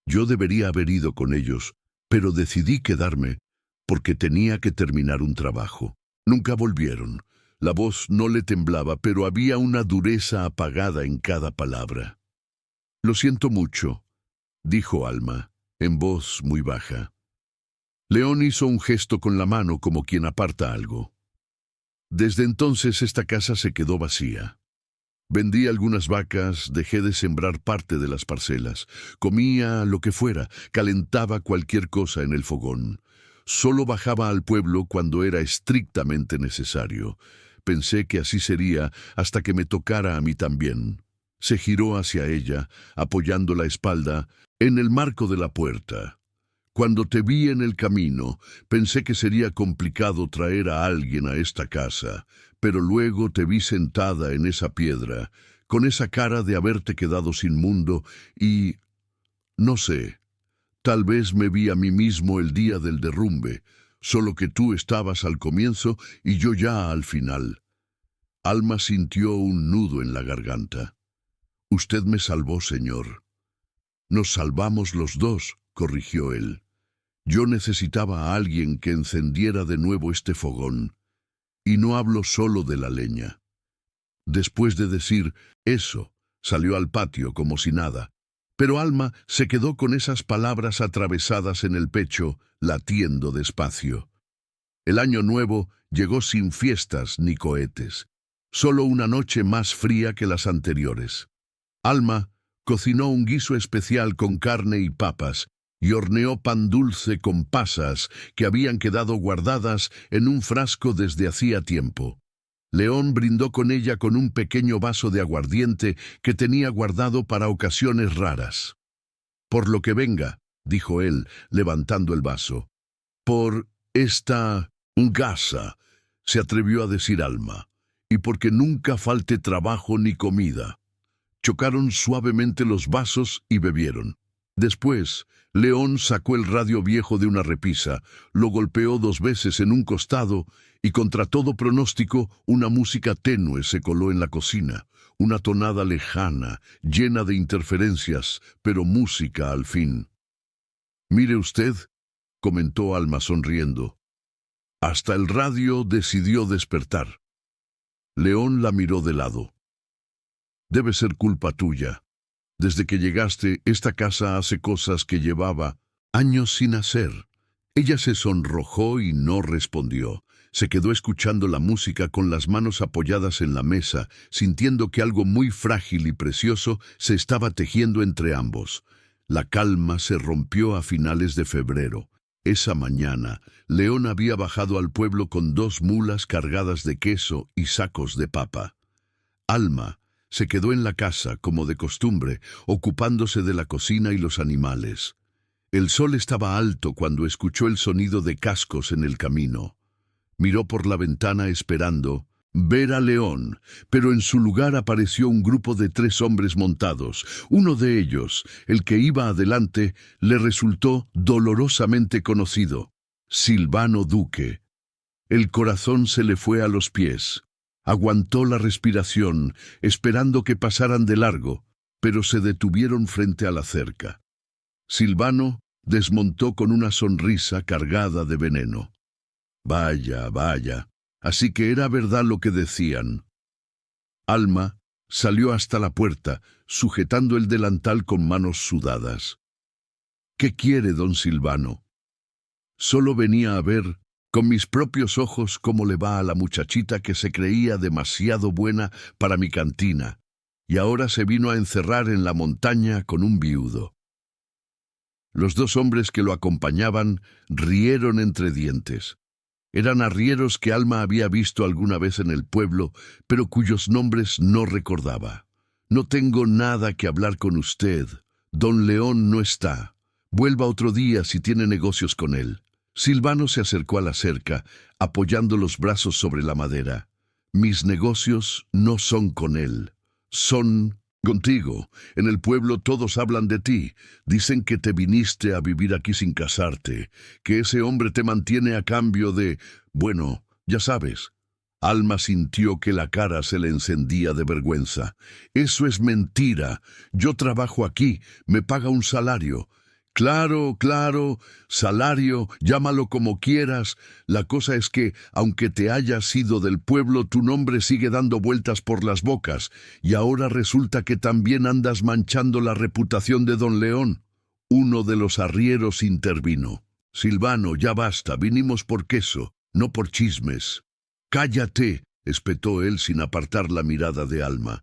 Yo debería haber ido con ellos, pero decidí quedarme porque tenía que terminar un trabajo. Nunca volvieron». La voz no le temblaba, pero había una dureza apagada en cada palabra. «Lo siento mucho», dijo Alma, en voz muy baja. León hizo un gesto con la mano como quien aparta algo. Desde entonces esta casa se quedó vacía. Vendí algunas vacas, dejé de sembrar parte de las parcelas, comía lo que fuera, calentaba cualquier cosa en el fogón. Solo bajaba al pueblo cuando era estrictamente necesario. Pensé que así sería hasta que me tocara a mí también. Se giró hacia ella, apoyando la espalda en el marco de la puerta. «Cuando te vi en el camino, pensé que sería complicado traer a alguien a esta casa, pero luego te vi sentada en esa piedra, con esa cara de haberte quedado sin mundo y... no sé, tal vez me vi a mí mismo el día del derrumbe, solo que tú estabas al comienzo y yo ya al final». Alma sintió un nudo en la garganta. «Usted me salvó, señor». «Nos salvamos los dos», corrigió él. «Yo necesitaba a alguien que encendiera de nuevo este fogón. Y no hablo solo de la leña». Después de decir eso, salió al patio como si nada. Pero Alma se quedó con esas palabras atravesadas en el pecho, latiendo despacio. El año nuevo llegó sin fiestas ni cohetes. Solo una noche más fría que las anteriores. Alma cocinó un guiso especial con carne y papas, y horneó pan dulce con pasas que habían quedado guardadas en un frasco desde hacía tiempo. León brindó con ella con un pequeño vaso de aguardiente que tenía guardado para ocasiones raras. «Por lo que venga», dijo él, levantando el vaso. «Por esta gasa», se atrevió a decir Alma, «y porque nunca falte trabajo ni comida». Chocaron suavemente los vasos y bebieron. Después, León sacó el radio viejo de una repisa, lo golpeó 2 veces en un costado y contra todo pronóstico una música tenue se coló en la cocina, una tonada lejana, llena de interferencias, pero música al fin. «Mire usted», comentó Alma sonriendo. «Hasta el radio decidió despertar». León la miró de lado. «Debe ser culpa tuya. Desde que llegaste, esta casa hace cosas que llevaba años sin hacer». Ella se sonrojó y no respondió. Se quedó escuchando la música con las manos apoyadas en la mesa, sintiendo que algo muy frágil y precioso se estaba tejiendo entre ambos. La calma se rompió a finales de febrero. Esa mañana, León había bajado al pueblo con 2 mulas cargadas de queso y sacos de papa. Alma se quedó en la casa, como de costumbre, ocupándose de la cocina y los animales. El sol estaba alto cuando escuchó el sonido de cascos en el camino. Miró por la ventana esperando ver a León, pero en su lugar apareció un grupo de 3 hombres montados. Uno de ellos, el que iba adelante, le resultó dolorosamente conocido: Silvano Duque. El corazón se le fue a los pies. Aguantó la respiración, esperando que pasaran de largo, pero se detuvieron frente a la cerca. Silvano desmontó con una sonrisa cargada de veneno. Vaya, vaya, así que era verdad lo que decían. Alma salió hasta la puerta, sujetando el delantal con manos sudadas. ¿Qué quiere don Silvano? Solo venía a ver con mis propios ojos cómo le va a la muchachita que se creía demasiado buena para mi cantina, y ahora se vino a encerrar en la montaña con un viudo. Los 2 hombres que lo acompañaban rieron entre dientes. Eran arrieros que Alma había visto alguna vez en el pueblo, pero cuyos nombres no recordaba. No tengo nada que hablar con usted. Don León no está. Vuelva otro día si tiene negocios con él. Silvano se acercó a la cerca, apoyando los brazos sobre la madera. Mis negocios no son con él. Son contigo. En el pueblo todos hablan de ti. Dicen que te viniste a vivir aquí sin casarte, que ese hombre te mantiene a cambio de... Bueno, ya sabes. Alma sintió que la cara se le encendía de vergüenza. Eso es mentira. Yo trabajo aquí, me paga un salario. Claro, claro, salario, llámalo como quieras. La cosa es que, aunque te hayas ido del pueblo, tu nombre sigue dando vueltas por las bocas, y ahora resulta que también andas manchando la reputación de don León. Uno de los arrieros intervino. Silvano, ya basta, vinimos por queso, no por chismes. Cállate, espetó él sin apartar la mirada de Alma.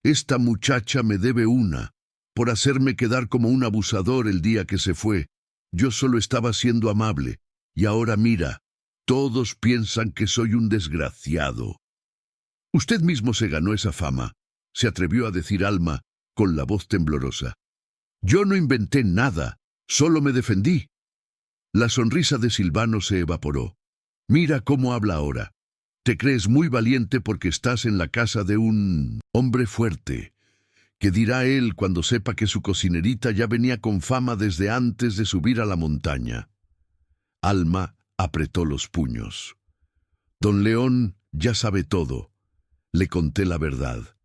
Esta muchacha me debe una, por hacerme quedar como un abusador el día que se fue. Yo solo estaba siendo amable, y ahora mira, todos piensan que soy un desgraciado. Usted mismo se ganó esa fama, se atrevió a decir Alma con la voz temblorosa. Yo no inventé nada, solo me defendí. La sonrisa de Silvano se evaporó. Mira cómo habla ahora. Te crees muy valiente porque estás en la casa de un hombre fuerte. ¿Qué dirá él cuando sepa que su cocinerita ya venía con fama desde antes de subir a la montaña? Alma apretó los puños. Don León ya sabe todo. Le conté la verdad.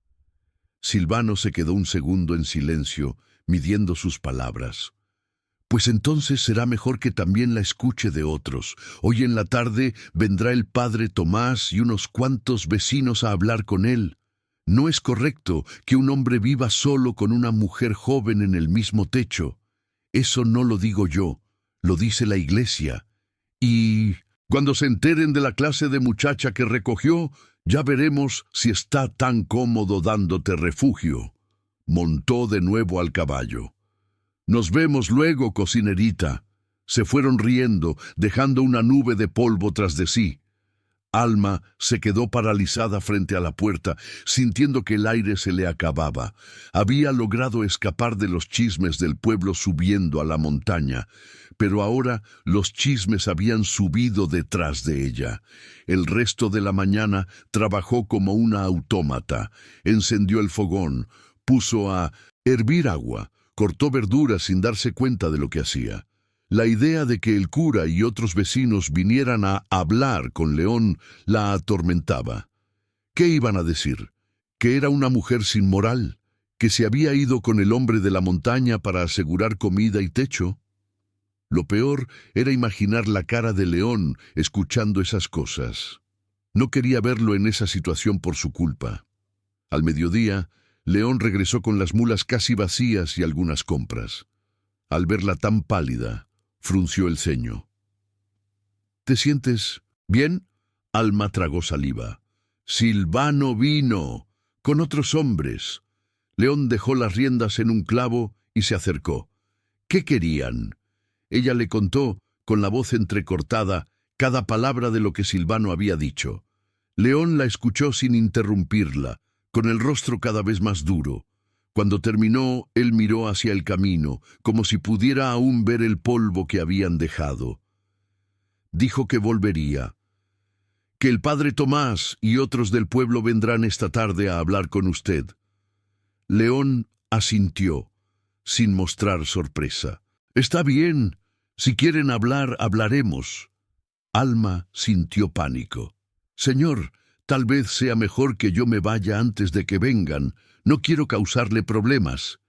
Silvano se quedó un segundo en silencio, midiendo sus palabras. Pues entonces será mejor que también la escuche de otros. Hoy en la tarde vendrá el padre Tomás y unos cuantos vecinos a hablar con él. No es correcto que un hombre viva solo con una mujer joven en el mismo techo. Eso no lo digo yo, lo dice la iglesia. Y cuando se enteren de la clase de muchacha que recogió, ya veremos si está tan cómodo dándote refugio. Montó de nuevo al caballo. Nos vemos luego, cocinerita. Se fueron riendo, dejando una nube de polvo tras de sí. Alma se quedó paralizada frente a la puerta, sintiendo que el aire se le acababa. Había logrado escapar de los chismes del pueblo subiendo a la montaña, pero ahora los chismes habían subido detrás de ella. El resto de la mañana trabajó como una autómata. Encendió el fogón, puso a hervir agua, cortó verduras sin darse cuenta de lo que hacía. La idea de que el cura y otros vecinos vinieran a hablar con León la atormentaba. ¿Qué iban a decir? ¿Que era una mujer sin moral? ¿Que se había ido con el hombre de la montaña para asegurar comida y techo? Lo peor era imaginar la cara de León escuchando esas cosas. No quería verlo en esa situación por su culpa. Al mediodía, León regresó con las mulas casi vacías y algunas compras. Al verla tan pálida, frunció el ceño. ¿Te sientes bien? Alma tragó saliva. Silvano vino, con otros hombres. León dejó las riendas en un clavo y se acercó. ¿Qué querían? Ella le contó, con la voz entrecortada, cada palabra de lo que Silvano había dicho. León la escuchó sin interrumpirla, con el rostro cada vez más duro. Cuando terminó, él miró hacia el camino, como si pudiera aún ver el polvo que habían dejado. Dijo que volvería, que el padre Tomás y otros del pueblo vendrán esta tarde a hablar con usted. León asintió, sin mostrar sorpresa. Está bien, si quieren hablar, hablaremos. Alma sintió pánico. Señor, tal vez sea mejor que yo me vaya antes de que vengan. No quiero causarle problemas.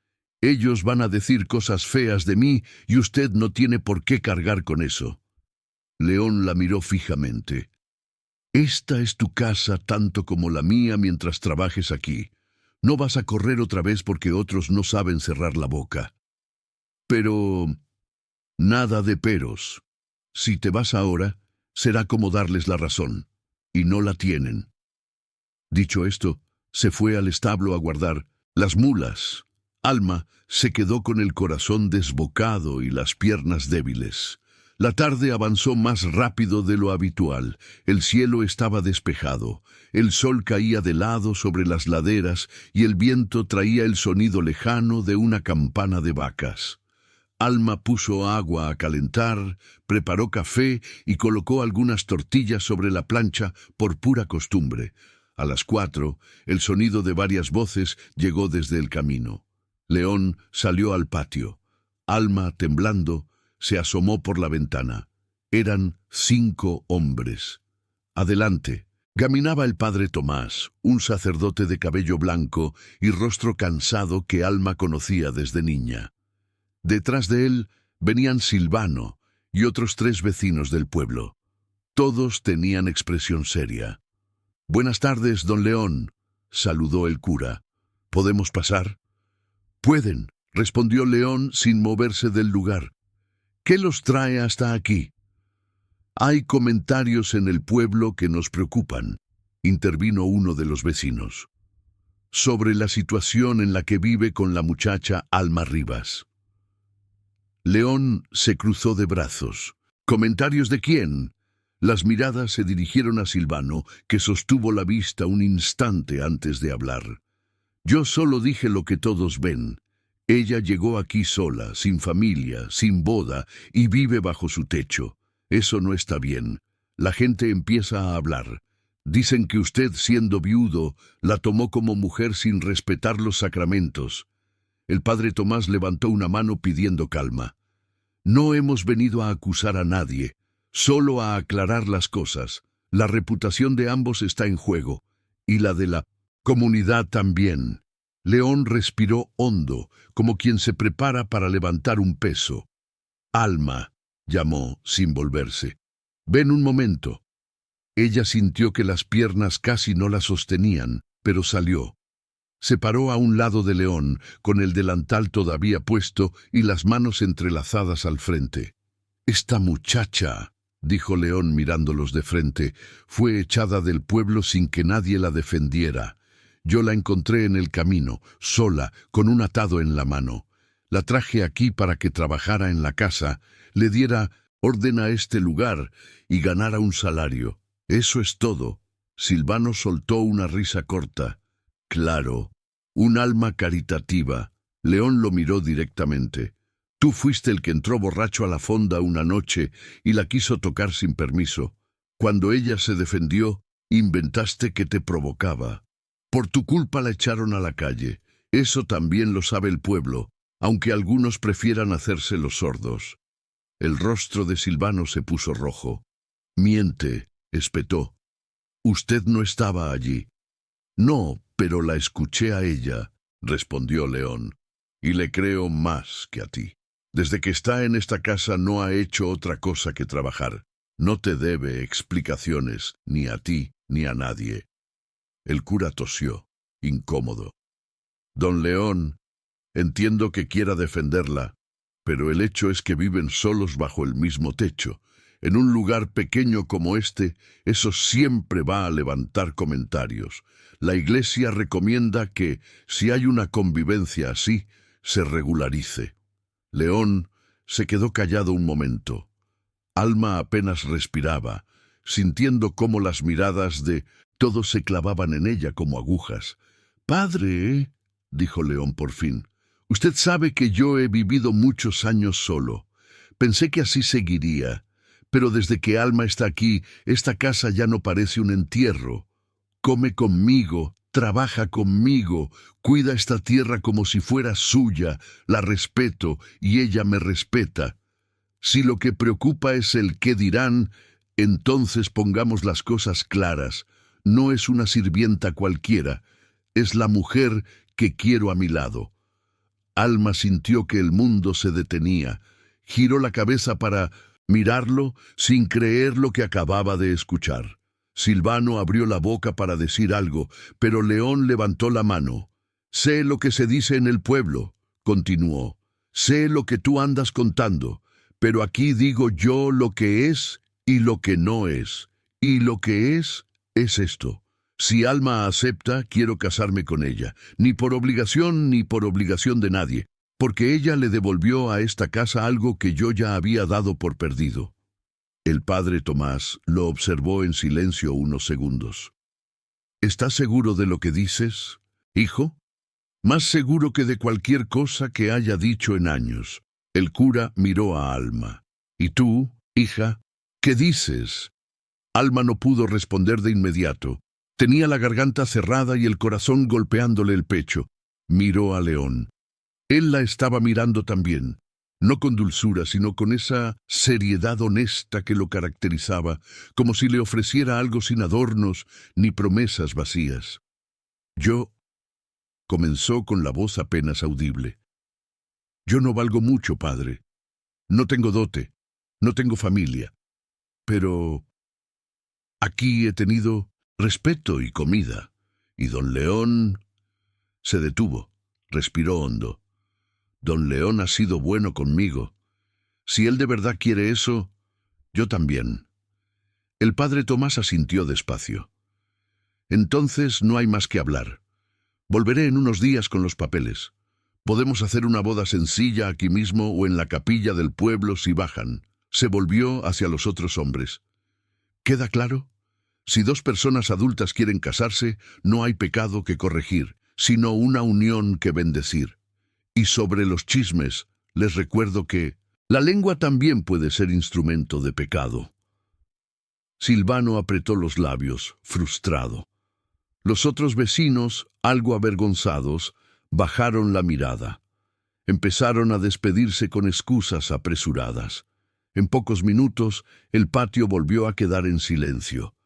Ellos van a decir cosas feas de mí y usted no tiene por qué cargar con eso. León la miró fijamente. Esta es tu casa tanto como la mía mientras trabajes aquí. No vas a correr otra vez porque otros no saben cerrar la boca. Pero nada de peros. Si te vas ahora, será como darles la razón, y no la tienen. Dicho esto, se fue al establo a guardar las mulas. Alma se quedó con el corazón desbocado y las piernas débiles. La tarde avanzó más rápido de lo habitual. El cielo estaba despejado. El sol caía de lado sobre las laderas y el viento traía el sonido lejano de una campana de vacas. Alma puso agua a calentar, preparó café y colocó algunas tortillas sobre la plancha por pura costumbre. A las 4, el sonido de varias voces llegó desde el camino. León salió al patio. Alma, temblando, se asomó por la ventana. Eran 5 hombres. Adelante. Caminaba el padre Tomás, un sacerdote de cabello blanco y rostro cansado que Alma conocía desde niña. Detrás de él venían Silvano y otros 3 vecinos del pueblo. Todos tenían expresión seria. «Buenas tardes, don León», saludó el cura. «¿Podemos pasar?» «Pueden», respondió León sin moverse del lugar. «¿Qué los trae hasta aquí?» «Hay comentarios en el pueblo que nos preocupan», intervino uno de los vecinos. «Sobre la situación en la que vive con la muchacha Alma Rivas». León se cruzó de brazos. «¿Comentarios de quién?» Las miradas se dirigieron a Silvano, que sostuvo la vista un instante antes de hablar. «Yo solo dije lo que todos ven. Ella llegó aquí sola, sin familia, sin boda, y vive bajo su techo. Eso no está bien. La gente empieza a hablar. Dicen que usted, siendo viudo, la tomó como mujer sin respetar los sacramentos». El padre Tomás levantó una mano pidiendo calma. «No hemos venido a acusar a nadie, solo a aclarar las cosas. La reputación de ambos está en juego, y la de la comunidad también». León respiró hondo, como quien se prepara para levantar un peso. «Alma», llamó, sin volverse. «Ven un momento». Ella sintió que las piernas casi no la sostenían, pero salió. Se paró a un lado de León, con el delantal todavía puesto y las manos entrelazadas al frente. «Esta muchacha», dijo León mirándolos de frente, «fue echada del pueblo sin que nadie la defendiera. Yo la encontré en el camino, sola, con un atado en la mano. La traje aquí para que trabajara en la casa, le diera orden a este lugar y ganara un salario. Eso es todo». Silvano soltó una risa corta. «Claro, un alma caritativa». León lo miró directamente. «Tú fuiste el que entró borracho a la fonda una noche y la quiso tocar sin permiso. Cuando ella se defendió, inventaste que te provocaba. Por tu culpa la echaron a la calle. Eso también lo sabe el pueblo, aunque algunos prefieran hacerse los sordos». El rostro de Silvano se puso rojo. «Miente», espetó. «Usted no estaba allí». «No, pero la escuché a ella», respondió León, «y le creo más que a ti. Desde que está en esta casa no ha hecho otra cosa que trabajar. No te debe explicaciones, ni a ti ni a nadie». El cura tosió, incómodo. «Don León, entiendo que quiera defenderla, pero el hecho es que viven solos bajo el mismo techo. En un lugar pequeño como este, eso siempre va a levantar comentarios. La Iglesia recomienda que, si hay una convivencia así, se regularice». León se quedó callado un momento. Alma apenas respiraba, sintiendo cómo las miradas de todos se clavaban en ella como agujas. «Padre», dijo León por fin, «usted sabe que yo he vivido muchos años solo. Pensé que así seguiría, pero desde que Alma está aquí, esta casa ya no parece un entierro. Come conmigo, trabaja conmigo, cuida esta tierra como si fuera suya, la respeto y ella me respeta. Si lo que preocupa es el qué dirán, entonces pongamos las cosas claras. No es una sirvienta cualquiera, es la mujer que quiero a mi lado». Alma sintió que el mundo se detenía. Giró la cabeza para mirarlo sin creer lo que acababa de escuchar. Silvano abrió la boca para decir algo, pero León levantó la mano. «Sé lo que se dice en el pueblo», continuó. «Sé lo que tú andas contando, pero aquí digo yo lo que es y lo que no es. Y lo que es esto. Si Alma acepta, quiero casarme con ella, ni por obligación de nadie, porque ella le devolvió a esta casa algo que yo ya había dado por perdido». El padre Tomás lo observó en silencio unos segundos. «¿Estás seguro de lo que dices, hijo?» «Más seguro que de cualquier cosa que haya dicho en años». El cura miró a Alma. «¿Y tú, hija, qué dices?» Alma no pudo responder de inmediato. Tenía la garganta cerrada y el corazón golpeándole el pecho. Miró a León. Él la estaba mirando también, no con dulzura, sino con esa seriedad honesta que lo caracterizaba, como si le ofreciera algo sin adornos ni promesas vacías. «Yo», comenzó con la voz apenas audible, «yo no valgo mucho, padre. No tengo dote, no tengo familia. Pero aquí he tenido respeto y comida. Y don León…» Se detuvo, respiró hondo. «Don León ha sido bueno conmigo. Si él de verdad quiere eso, yo también». El padre Tomás asintió despacio. «Entonces no hay más que hablar. Volveré en unos días con los papeles. Podemos hacer una boda sencilla aquí mismo o en la capilla del pueblo si bajan». Se volvió hacia los otros hombres. «¿Queda claro? Si dos personas adultas quieren casarse, no hay pecado que corregir, sino una unión que bendecir. Y sobre los chismes, les recuerdo que la lengua también puede ser instrumento de pecado». Silvano apretó los labios, frustrado. Los otros vecinos, algo avergonzados, bajaron la mirada. Empezaron a despedirse con excusas apresuradas. En pocos minutos, el patio volvió a quedar en silencio.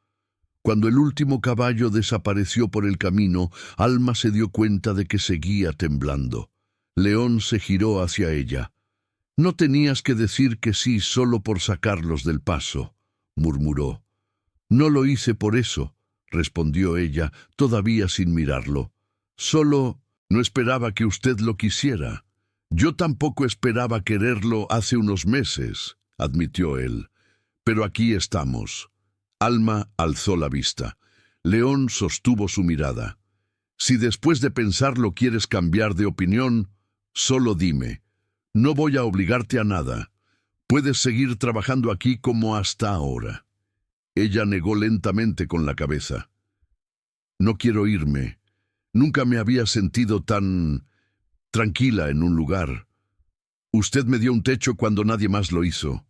Cuando el último caballo desapareció por el camino, Alma se dio cuenta de que seguía temblando. León se giró hacia ella. «No tenías que decir que sí solo por sacarlos del paso», murmuró. «No lo hice por eso», respondió ella, todavía sin mirarlo. «Solo no esperaba que usted lo quisiera». «Yo tampoco esperaba quererlo hace unos meses», admitió él. «Pero aquí estamos». Alma alzó la vista. León sostuvo su mirada. «Si después de pensarlo quieres cambiar de opinión, solo dime. No voy a obligarte a nada. Puedes seguir trabajando aquí como hasta ahora». Ella negó lentamente con la cabeza. «No quiero irme. Nunca me había sentido tan tranquila en un lugar. Usted me dio un techo cuando nadie más lo hizo.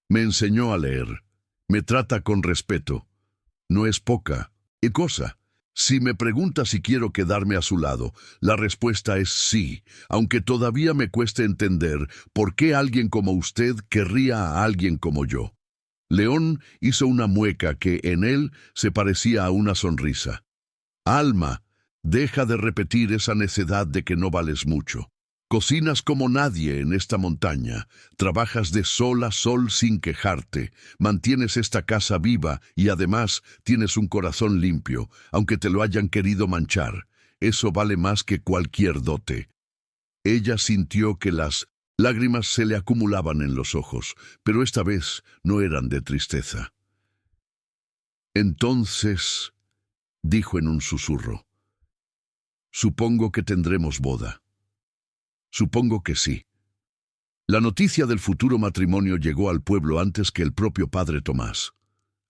Me enseñó a leer. Me trata con respeto. No es poca cosa. Si me pregunta si quiero quedarme a su lado, la respuesta es sí, aunque todavía me cueste entender por qué alguien como usted querría a alguien como yo». León hizo una mueca que en él se parecía a una sonrisa. «Alma, deja de repetir esa necedad de que no vales mucho. Cocinas como nadie en esta montaña, trabajas de sol a sol sin quejarte, mantienes esta casa viva y además tienes un corazón limpio, aunque te lo hayan querido manchar. Eso vale más que cualquier dote». Ella sintió que las lágrimas se le acumulaban en los ojos, pero esta vez no eran de tristeza. «Entonces», dijo en un susurro, «supongo que tendremos boda». «Supongo que sí». La noticia del futuro matrimonio llegó al pueblo antes que el propio padre Tomás.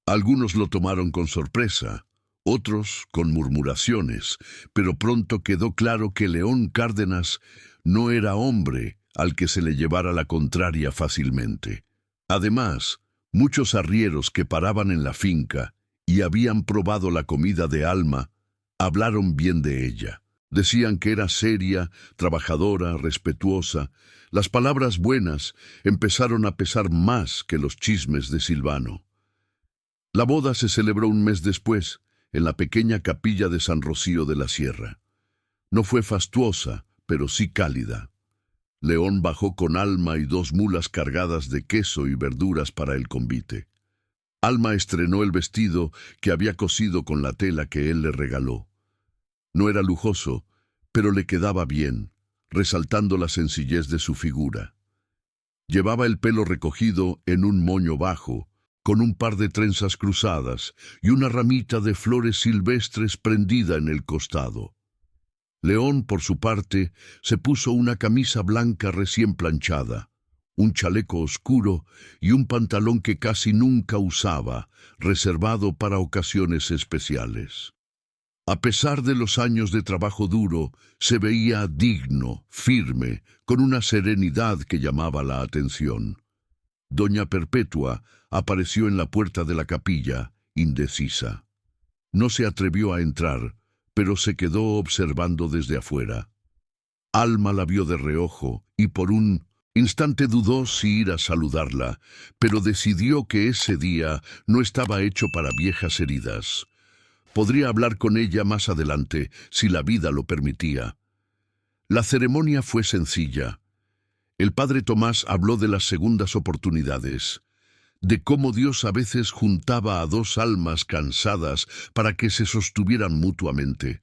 Algunos lo tomaron con sorpresa, otros con murmuraciones, pero pronto quedó claro que León Cárdenas no era hombre al que se le llevara la contraria fácilmente. Además, muchos arrieros que paraban en la finca y habían probado la comida de Alma, hablaron bien de ella. Decían que era seria, trabajadora, respetuosa. Las palabras buenas empezaron a pesar más que los chismes de Silvano. La boda se celebró un mes después, en la pequeña capilla de San Rocío de la Sierra. No fue fastuosa, pero sí cálida. León bajó con Alma y 2 mulas cargadas de queso y verduras para el convite. Alma estrenó el vestido que había cosido con la tela que él le regaló. No era lujoso, pero le quedaba bien, resaltando la sencillez de su figura. Llevaba el pelo recogido en un moño bajo, con un par de trenzas cruzadas y una ramita de flores silvestres prendida en el costado. León, por su parte, se puso una camisa blanca recién planchada, un chaleco oscuro y un pantalón que casi nunca usaba, reservado para ocasiones especiales. A pesar de los años de trabajo duro, se veía digno, firme, con una serenidad que llamaba la atención. Doña Perpetua apareció en la puerta de la capilla, indecisa. No se atrevió a entrar, pero se quedó observando desde afuera. Alma la vio de reojo y por un instante dudó si ir a saludarla, pero decidió que ese día no estaba hecho para viejas heridas. Podría hablar con ella más adelante, si la vida lo permitía. La ceremonia fue sencilla. El padre Tomás habló de las segundas oportunidades, de cómo Dios a veces juntaba a 2 almas cansadas para que se sostuvieran mutuamente.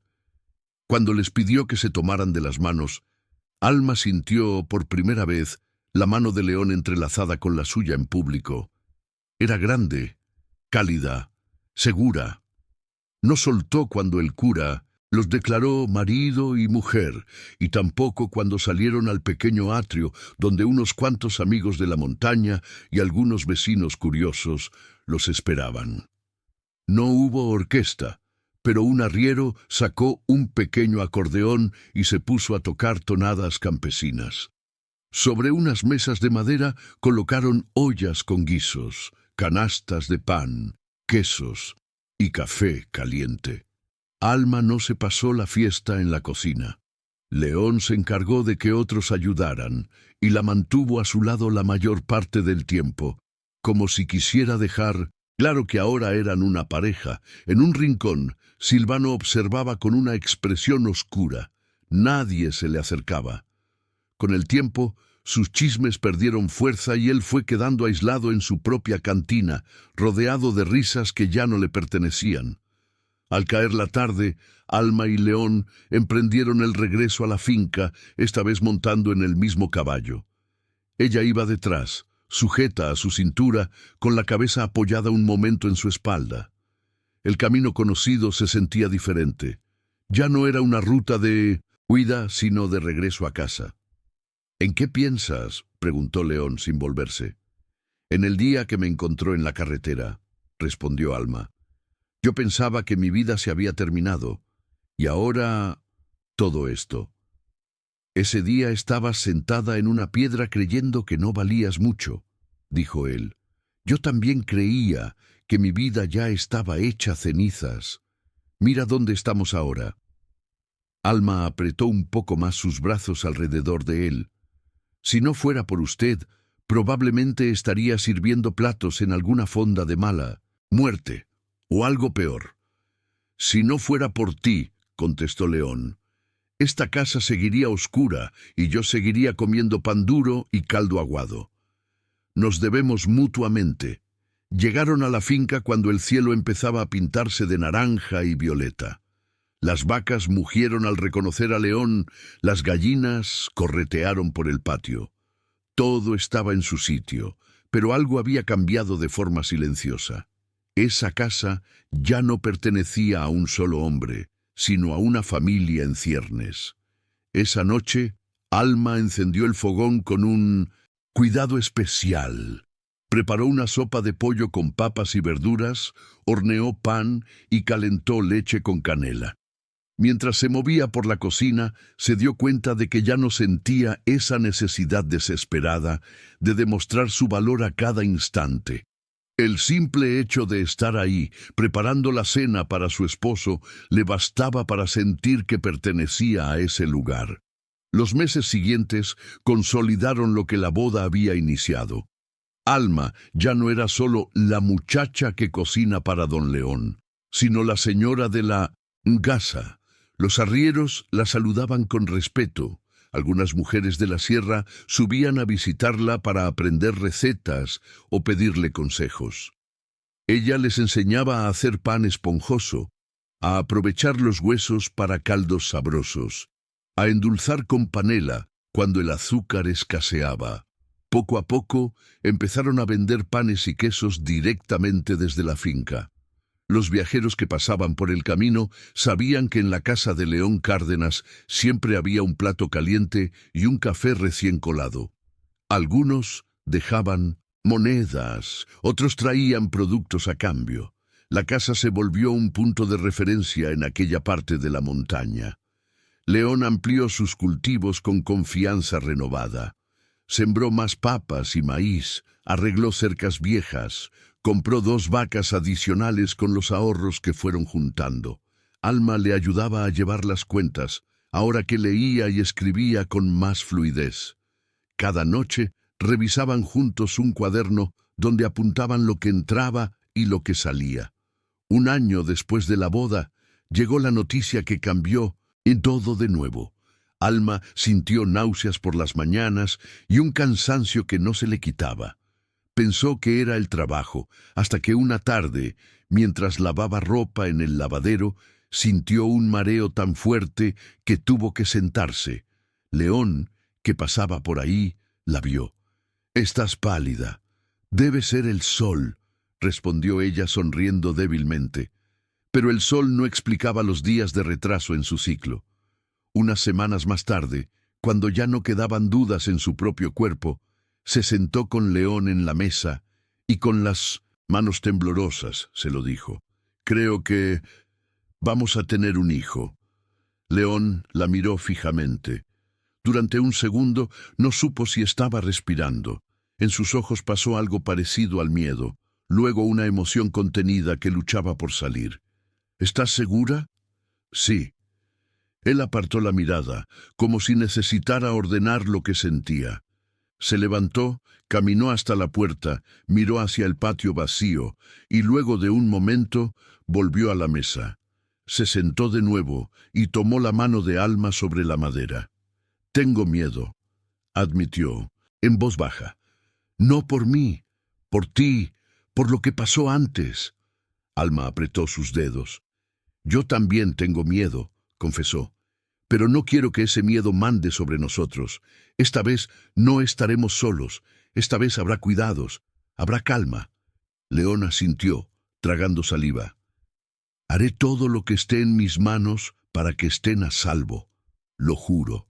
Cuando les pidió que se tomaran de las manos, Alma sintió por primera vez la mano de León entrelazada con la suya en público. Era grande, cálida, segura. No soltó cuando el cura los declaró marido y mujer, y tampoco cuando salieron al pequeño atrio donde unos cuantos amigos de la montaña y algunos vecinos curiosos los esperaban. No hubo orquesta, pero un arriero sacó un pequeño acordeón y se puso a tocar tonadas campesinas. Sobre unas mesas de madera colocaron ollas con guisos, canastas de pan, quesos y café caliente. Alma no se pasó la fiesta en la cocina. León se encargó de que otros ayudaran y la mantuvo a su lado la mayor parte del tiempo, como si quisiera dejar claro que ahora eran una pareja. En un rincón, Silvano observaba con una expresión oscura. Nadie se le acercaba. Con el tiempo, sus chismes perdieron fuerza y él fue quedando aislado en su propia cantina, rodeado de risas que ya no le pertenecían. Al caer la tarde, Alma y León emprendieron el regreso a la finca, esta vez montando en el mismo caballo. Ella iba detrás, sujeta a su cintura, con la cabeza apoyada un momento en su espalda. El camino conocido se sentía diferente. Ya no era una ruta de huida, sino de regreso a casa. «¿En qué piensas?», preguntó León sin volverse. «En el día que me encontró en la carretera», respondió Alma. «Yo pensaba que mi vida se había terminado, y ahora todo esto. Ese día estabas sentada en una piedra creyendo que no valías mucho», dijo él. «Yo también creía que mi vida ya estaba hecha cenizas. Mira dónde estamos ahora». Alma apretó un poco más sus brazos alrededor de él. «Si no fuera por usted, probablemente estaría sirviendo platos en alguna fonda de mala muerte, o algo peor». «Si no fuera por ti», contestó León, «esta casa seguiría oscura y yo seguiría comiendo pan duro y caldo aguado. Nos debemos mutuamente». Llegaron a la finca cuando el cielo empezaba a pintarse de naranja y violeta. Las vacas mugieron al reconocer a León, las gallinas corretearon por el patio. Todo estaba en su sitio, pero algo había cambiado de forma silenciosa. Esa casa ya no pertenecía a un solo hombre, sino a una familia en ciernes. Esa noche, Alma encendió el fogón con un Cuidado especial. Preparó una sopa de pollo con papas y verduras, horneó pan y calentó leche con canela. Mientras se movía por la cocina, se dio cuenta de que ya no sentía esa necesidad desesperada de demostrar su valor a cada instante. El simple hecho de estar ahí, preparando la cena para su esposo, le bastaba para sentir que pertenecía a ese lugar. Los meses siguientes consolidaron lo que la boda había iniciado. Alma ya no era solo la muchacha que cocina para don León, sino la señora de la casa. Los arrieros la saludaban con respeto. Algunas mujeres de la sierra subían a visitarla para aprender recetas o pedirle consejos. Ella les enseñaba a hacer pan esponjoso, a aprovechar los huesos para caldos sabrosos, a endulzar con panela cuando el azúcar escaseaba. Poco a poco empezaron a vender panes y quesos directamente desde la finca. Los viajeros que pasaban por el camino sabían que en la casa de León Cárdenas siempre había un plato caliente y un café recién colado. Algunos dejaban monedas, otros traían productos a cambio. La casa se volvió un punto de referencia en aquella parte de la montaña. León amplió sus cultivos con confianza renovada. Sembró más papas y maíz, arregló cercas viejas, compró 2 vacas adicionales con los ahorros que fueron juntando. Alma le ayudaba a llevar las cuentas, ahora que leía y escribía con más fluidez. Cada noche revisaban juntos un cuaderno donde apuntaban lo que entraba y lo que salía. Un año después de la boda, llegó la noticia que cambió y todo de nuevo. Alma sintió náuseas por las mañanas y un cansancio que no se le quitaba. Pensó que era el trabajo, hasta que una tarde, mientras lavaba ropa en el lavadero, sintió un mareo tan fuerte que tuvo que sentarse. León, que pasaba por ahí, la vio. «Estás pálida. Debe ser el sol», respondió ella sonriendo débilmente. Pero el sol no explicaba los días de retraso en su ciclo. Unas semanas más tarde, cuando ya no quedaban dudas en su propio cuerpo, se sentó con León en la mesa y con las manos temblorosas se lo dijo. «Creo que vamos a tener un hijo». León la miró fijamente. Durante un segundo no supo si estaba respirando. En sus ojos pasó algo parecido al miedo, luego una emoción contenida que luchaba por salir. «¿Estás segura?» «Sí». Él apartó la mirada, como si necesitara ordenar lo que sentía. Se levantó, caminó hasta la puerta, miró hacia el patio vacío y luego de un momento volvió a la mesa. Se sentó de nuevo y tomó la mano de Alma sobre la madera. «Tengo miedo», admitió, en voz baja. «No por mí, por ti, por lo que pasó antes». Alma apretó sus dedos. «Yo también tengo miedo», confesó. «Pero no quiero que ese miedo mande sobre nosotros. Esta vez no estaremos solos. Esta vez habrá cuidados, habrá calma». León asintió, tragando saliva. «Haré todo lo que esté en mis manos para que estén a salvo. Lo juro».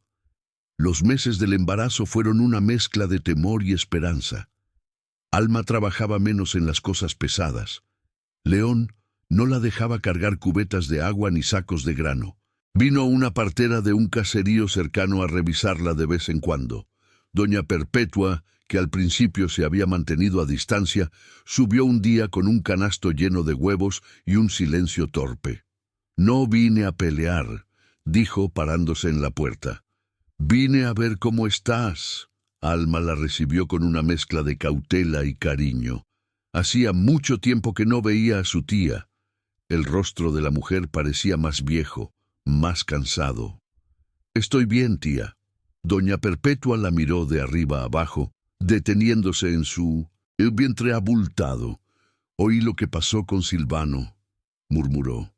Los meses del embarazo fueron una mezcla de temor y esperanza. Alma trabajaba menos en las cosas pesadas. León no la dejaba cargar cubetas de agua ni sacos de grano. Vino una partera de un caserío cercano a revisarla de vez en cuando. Doña Perpetua, que al principio se había mantenido a distancia, subió un día con un canasto lleno de huevos y un silencio torpe. «No vine a pelear», dijo parándose en la puerta. «Vine a ver cómo estás». Alma la recibió con una mezcla de cautela y cariño. Hacía mucho tiempo que no veía a su tía. El rostro de la mujer parecía más viejo, más cansado. «Estoy bien, tía». Doña Perpetua la miró de arriba a abajo, deteniéndose en el vientre abultado. «Oí lo que pasó con Silvano», murmuró.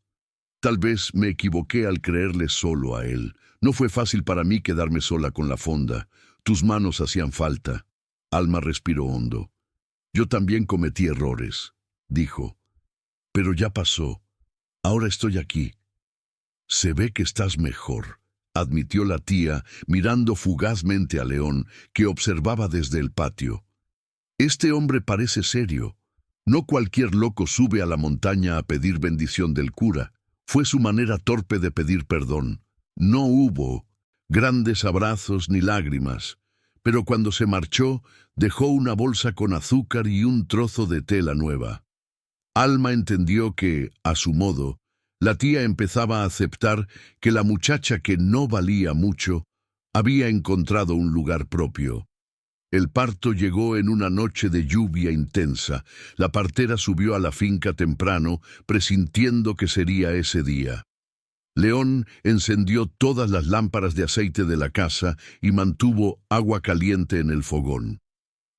«Tal vez me equivoqué al creerle solo a él. No fue fácil para mí quedarme sola con la fonda. Tus manos hacían falta». Alma respiró hondo. «Yo también cometí errores», dijo. «Pero ya pasó. Ahora estoy aquí». «Se ve que estás mejor», admitió la tía, mirando fugazmente a León, que observaba desde el patio. Este hombre parece serio. No cualquier loco sube a la montaña a pedir bendición del cura. Fue su manera torpe de pedir perdón. No hubo grandes abrazos ni lágrimas, pero cuando se marchó, dejó una bolsa con azúcar y un trozo de tela nueva. Alma entendió que, a su modo, la tía empezaba a aceptar que la muchacha que no valía mucho había encontrado un lugar propio. El parto llegó en una noche de lluvia intensa. La partera subió a la finca temprano, presintiendo que sería ese día. León encendió todas las lámparas de aceite de la casa y mantuvo agua caliente en el fogón.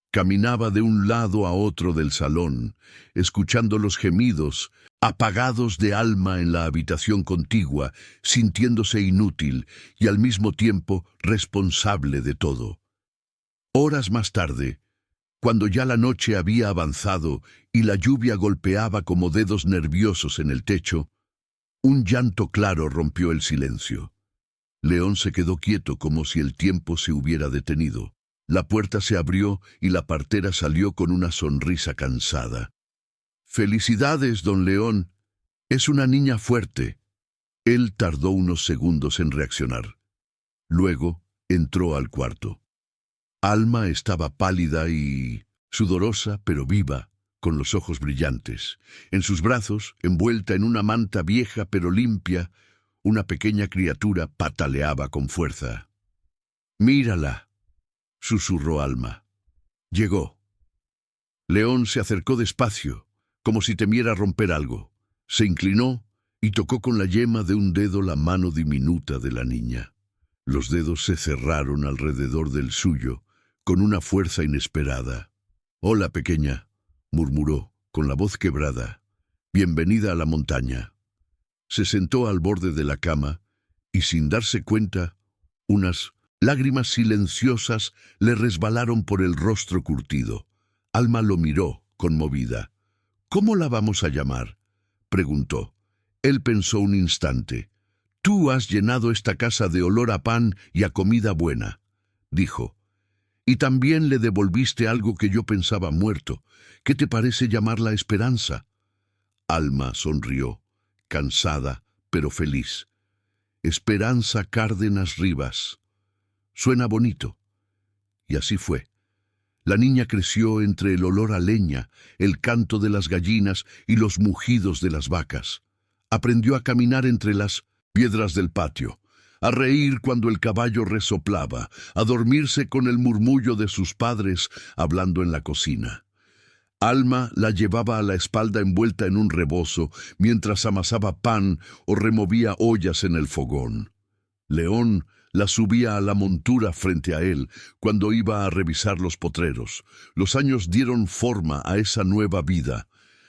Caminaba de un lado a otro del salón, escuchando los gemidos apagados de Alma en la habitación contigua, sintiéndose inútil y al mismo tiempo responsable de todo. Horas más tarde, cuando ya la noche había avanzado y la lluvia golpeaba como dedos nerviosos en el techo, un llanto claro rompió el silencio. León se quedó quieto como si el tiempo se hubiera detenido. La puerta se abrió y la partera salió con una sonrisa cansada. «Felicidades, don León. Es una niña fuerte». Él tardó unos segundos en reaccionar. Luego entró al cuarto. Alma estaba pálida y sudorosa, pero viva, con los ojos brillantes. En sus brazos, envuelta en una manta vieja pero limpia, una pequeña criatura pataleaba con fuerza. «Mírala», susurró Alma. Llegó. León se acercó despacio, como si temiera romper algo. Se inclinó y tocó con la yema de un dedo la mano diminuta de la niña. Los dedos se cerraron alrededor del suyo, con una fuerza inesperada. «Hola, pequeña», murmuró, con la voz quebrada. «Bienvenida a la montaña». Se sentó al borde de la cama y, sin darse cuenta, unas lágrimas silenciosas le resbalaron por el rostro curtido. Alma lo miró, conmovida. «¿Cómo la vamos a llamar?», preguntó. Él pensó un instante. «Tú has llenado esta casa de olor a pan y a comida buena», dijo. «Y también le devolviste algo que yo pensaba muerto. ¿Qué te parece llamarla Esperanza?». Alma sonrió, cansada, pero feliz. «Esperanza Cárdenas Rivas. Suena bonito». Y así fue. La niña creció entre el olor a leña, el canto de las gallinas y los mugidos de las vacas. Aprendió a caminar entre las piedras del patio, a reír cuando el caballo resoplaba, a dormirse con el murmullo de sus padres hablando en la cocina. Alma la llevaba a la espalda envuelta en un rebozo mientras amasaba pan o removía ollas en el fogón. León la subía a la montura frente a él cuando iba a revisar los potreros. Los años dieron forma a esa nueva vida.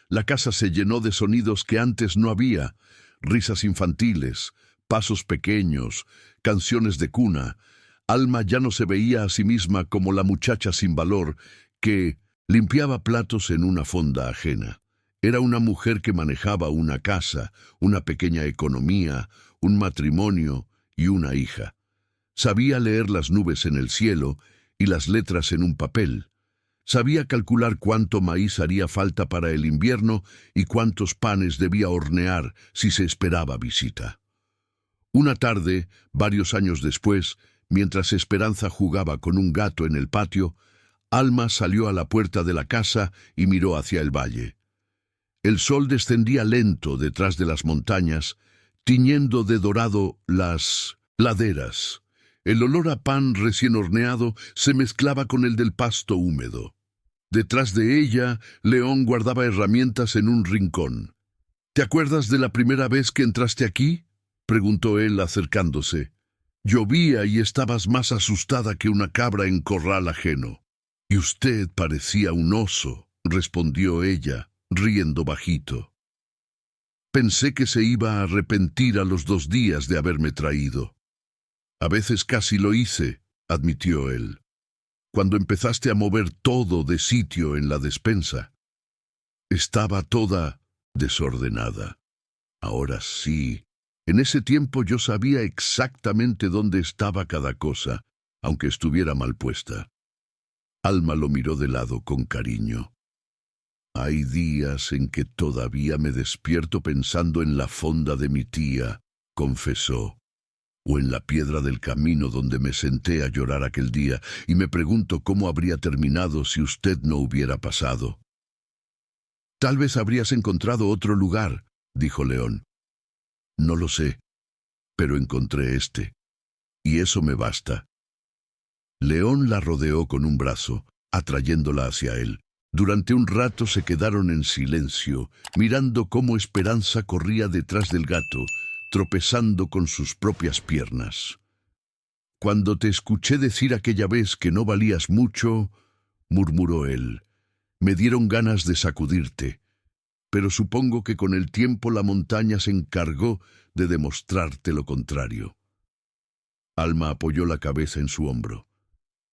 La casa se llenó de sonidos que antes no había: risas infantiles, pasos pequeños, canciones de cuna. Alma ya no se veía a sí misma como la muchacha sin valor que limpiaba platos en una fonda ajena. Era una mujer que manejaba una casa, una pequeña economía, un matrimonio y una hija. Sabía leer las nubes en el cielo y las letras en un papel. Sabía calcular cuánto maíz haría falta para el invierno y cuántos panes debía hornear si se esperaba visita. Una tarde, varios años después, mientras Esperanza jugaba con un gato en el patio, Alma salió a la puerta de la casa y miró hacia el valle. El sol descendía lento detrás de las montañas, tiñendo de dorado las laderas. El olor a pan recién horneado se mezclaba con el del pasto húmedo. Detrás de ella, León guardaba herramientas en un rincón. «¿Te acuerdas de la primera vez que entraste aquí?», preguntó él acercándose. «Llovía y estabas más asustada que una cabra en corral ajeno». «Y usted parecía un oso», respondió ella, riendo bajito. «Pensé que se iba a arrepentir a los 2 días de haberme traído». «A veces casi lo hice», admitió él, «cuando empezaste a mover todo de sitio en la despensa. Estaba toda desordenada. Ahora sí, En ese tiempo yo sabía exactamente dónde estaba cada cosa, aunque estuviera mal puesta. Alma lo miró de lado con cariño. Hay días en que todavía me despierto pensando en la fonda de mi tía, confesó, o en la piedra del camino donde me senté a llorar aquel día, y me pregunto cómo habría terminado si usted no hubiera pasado. Tal vez habrías encontrado otro lugar, dijo León. No lo sé, pero encontré este, y eso me basta. León la rodeó con un brazo, atrayéndola hacia él. Durante un rato se quedaron en silencio, mirando cómo Esperanza corría detrás del gato, tropezando con sus propias piernas. Cuando te escuché decir aquella vez que no valías mucho, murmuró él, me dieron ganas de sacudirte, pero supongo que con el tiempo la montaña se encargó de demostrarte lo contrario. Alma apoyó la cabeza en su hombro.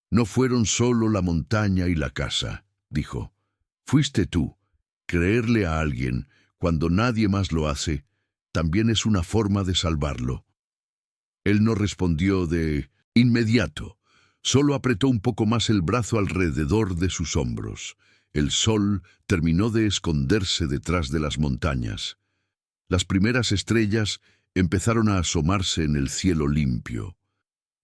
No fueron solo la montaña y la casa, dijo. Fuiste tú. Creerle a alguien, cuando nadie más lo hace, también es una forma de salvarlo. Él no respondió de inmediato, solo apretó un poco más el brazo alrededor de sus hombros. El sol terminó de esconderse detrás de las montañas. Las primeras estrellas empezaron a asomarse en el cielo limpio.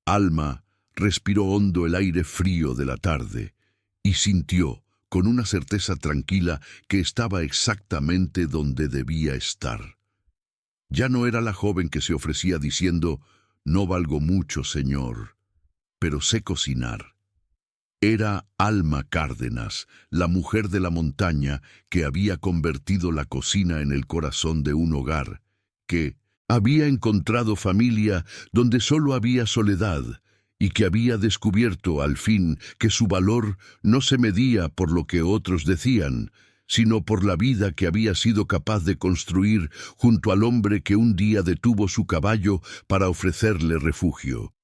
Alma respiró hondo el aire frío de la tarde y sintió, con una certeza tranquila, que estaba exactamente donde debía estar. Ya no era la joven que se ofrecía diciendo, no valgo mucho, señor, pero sé cocinar. Era Alma Cárdenas, la mujer de la montaña que había convertido la cocina en el corazón de un hogar, que había encontrado familia donde solo había soledad y que había descubierto al fin que su valor no se medía por lo que otros decían, sino por la vida que había sido capaz de construir junto al hombre que un día detuvo su caballo para ofrecerle refugio.